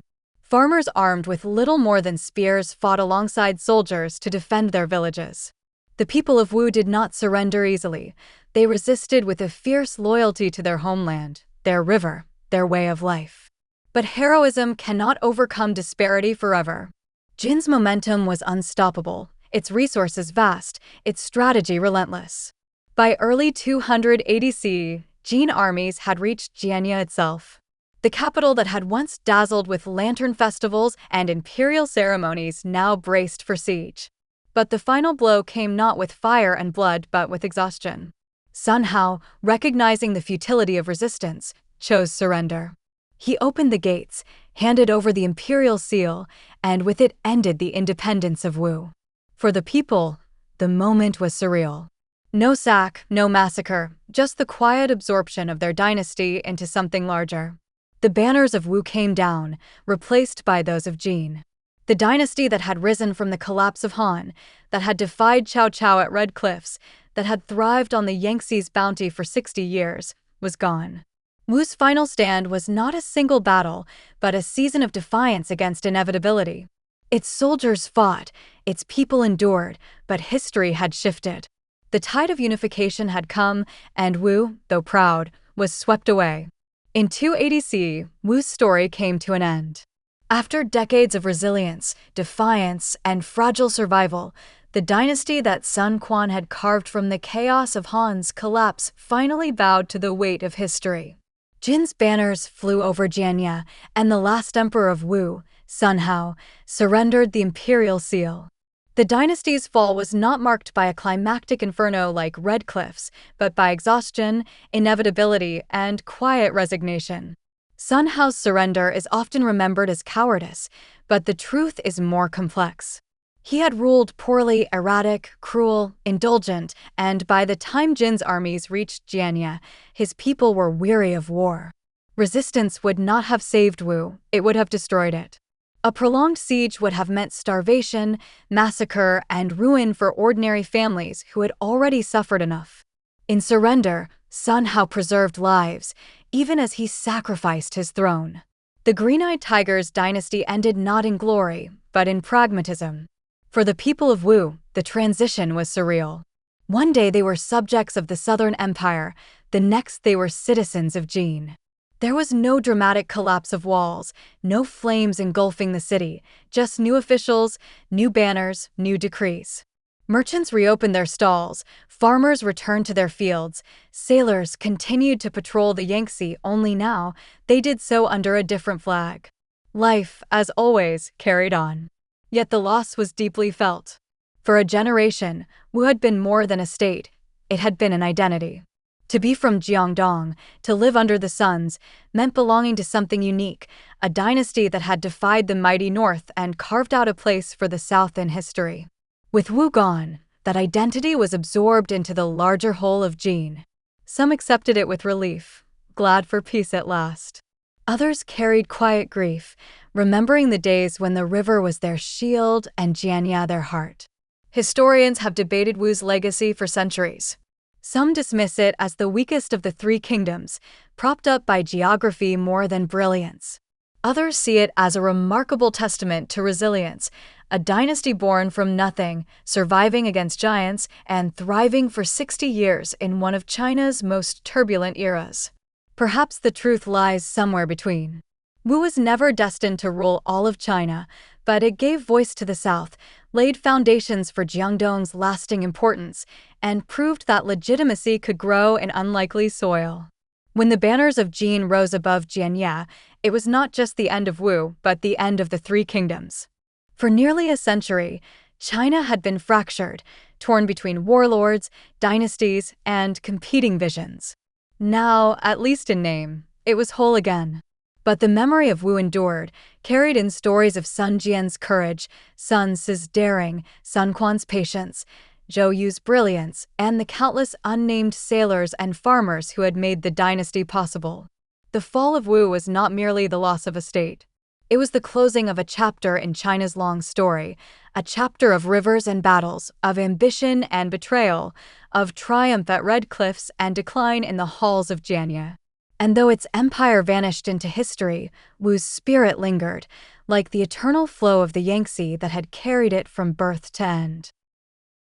Farmers armed with little more than spears fought alongside soldiers to defend their villages. The people of Wu did not surrender easily. They resisted with a fierce loyalty to their homeland, their river, their way of life. But heroism cannot overcome disparity forever. Jin's momentum was unstoppable, its resources vast, its strategy relentless. By early 280 CE, Jin armies had reached Jianya itself. The capital that had once dazzled with lantern festivals and imperial ceremonies now braced for siege. But the final blow came not with fire and blood but with exhaustion. Sun Hao, recognizing the futility of resistance, chose surrender. He opened the gates, handed over the imperial seal, and with it ended the independence of Wu. For the people, the moment was surreal. No sack, no massacre, just the quiet absorption of their dynasty into something larger. The banners of Wu came down, replaced by those of Jin. The dynasty that had risen from the collapse of Han, that had defied Cao Cao at Red Cliffs, that had thrived on the Yangtze's bounty for 60 years, was gone. Wu's final stand was not a single battle, but a season of defiance against inevitability. Its soldiers fought, its people endured, but history had shifted. The tide of unification had come, and Wu, though proud, was swept away. In 280 CE, Wu's story came to an end. After decades of resilience, defiance, and fragile survival, the dynasty that Sun Quan had carved from the chaos of Han's collapse finally bowed to the weight of history. Jin's banners flew over Jianya, and the last emperor of Wu, Sun Hao, surrendered the imperial seal. The dynasty's fall was not marked by a climactic inferno like red cliffs, but by exhaustion, inevitability, and quiet resignation. Sun Hao's surrender is often remembered as cowardice, but the truth is more complex. He had ruled poorly, erratic, cruel, indulgent, and by the time Jin's armies reached Jianya, his people were weary of war. Resistance would not have saved Wu, it would have destroyed it. A prolonged siege would have meant starvation, massacre, and ruin for ordinary families who had already suffered enough. In surrender, Sun Hao preserved lives, even as he sacrificed his throne. The Green-Eyed Tiger's dynasty ended not in glory, but in pragmatism. For the people of Wu, the transition was surreal. One day they were subjects of the Southern Empire, the next they were citizens of Jin. There was no dramatic collapse of walls, no flames engulfing the city, just new officials, new banners, new decrees. Merchants reopened their stalls, farmers returned to their fields, sailors continued to patrol the Yangtze, only now they did so under a different flag. Life, as always, carried on. Yet the loss was deeply felt. For a generation, Wu had been more than a state, it had been an identity. To be from Jiangdong, to live under the suns, meant belonging to something unique, a dynasty that had defied the mighty north and carved out a place for the south in history. With Wu gone, that identity was absorbed into the larger whole of Jin. Some accepted it with relief, glad for peace at last. Others carried quiet grief, remembering the days when the river was their shield and Jianya their heart. Historians have debated Wu's legacy for centuries. Some dismiss it as the weakest of the three kingdoms, propped up by geography more than brilliance. Others see it as a remarkable testament to resilience, a dynasty born from nothing, surviving against giants, and thriving for 60 years in one of China's most turbulent eras. Perhaps the truth lies somewhere between. Wu was never destined to rule all of China, but it gave voice to the south, laid foundations for Jiangdong's lasting importance, and proved that legitimacy could grow in unlikely soil. When the banners of Jin rose above Jianya, it was not just the end of Wu, but the end of the three kingdoms. For nearly a century, China had been fractured, torn between warlords, dynasties, and competing visions. Now, at least in name, it was whole again. But the memory of Wu endured, carried in stories of Sun Jian's courage, Sun Si's daring, Sun Quan's patience, Zhou Yu's brilliance, and the countless unnamed sailors and farmers who had made the dynasty possible. The fall of Wu was not merely the loss of a state. It was the closing of a chapter in China's long story, a chapter of rivers and battles, of ambition and betrayal, of triumph at red cliffs and decline in the halls of Jianya. And though its empire vanished into history, Wu's spirit lingered, like the eternal flow of the Yangtze that had carried it from birth to end.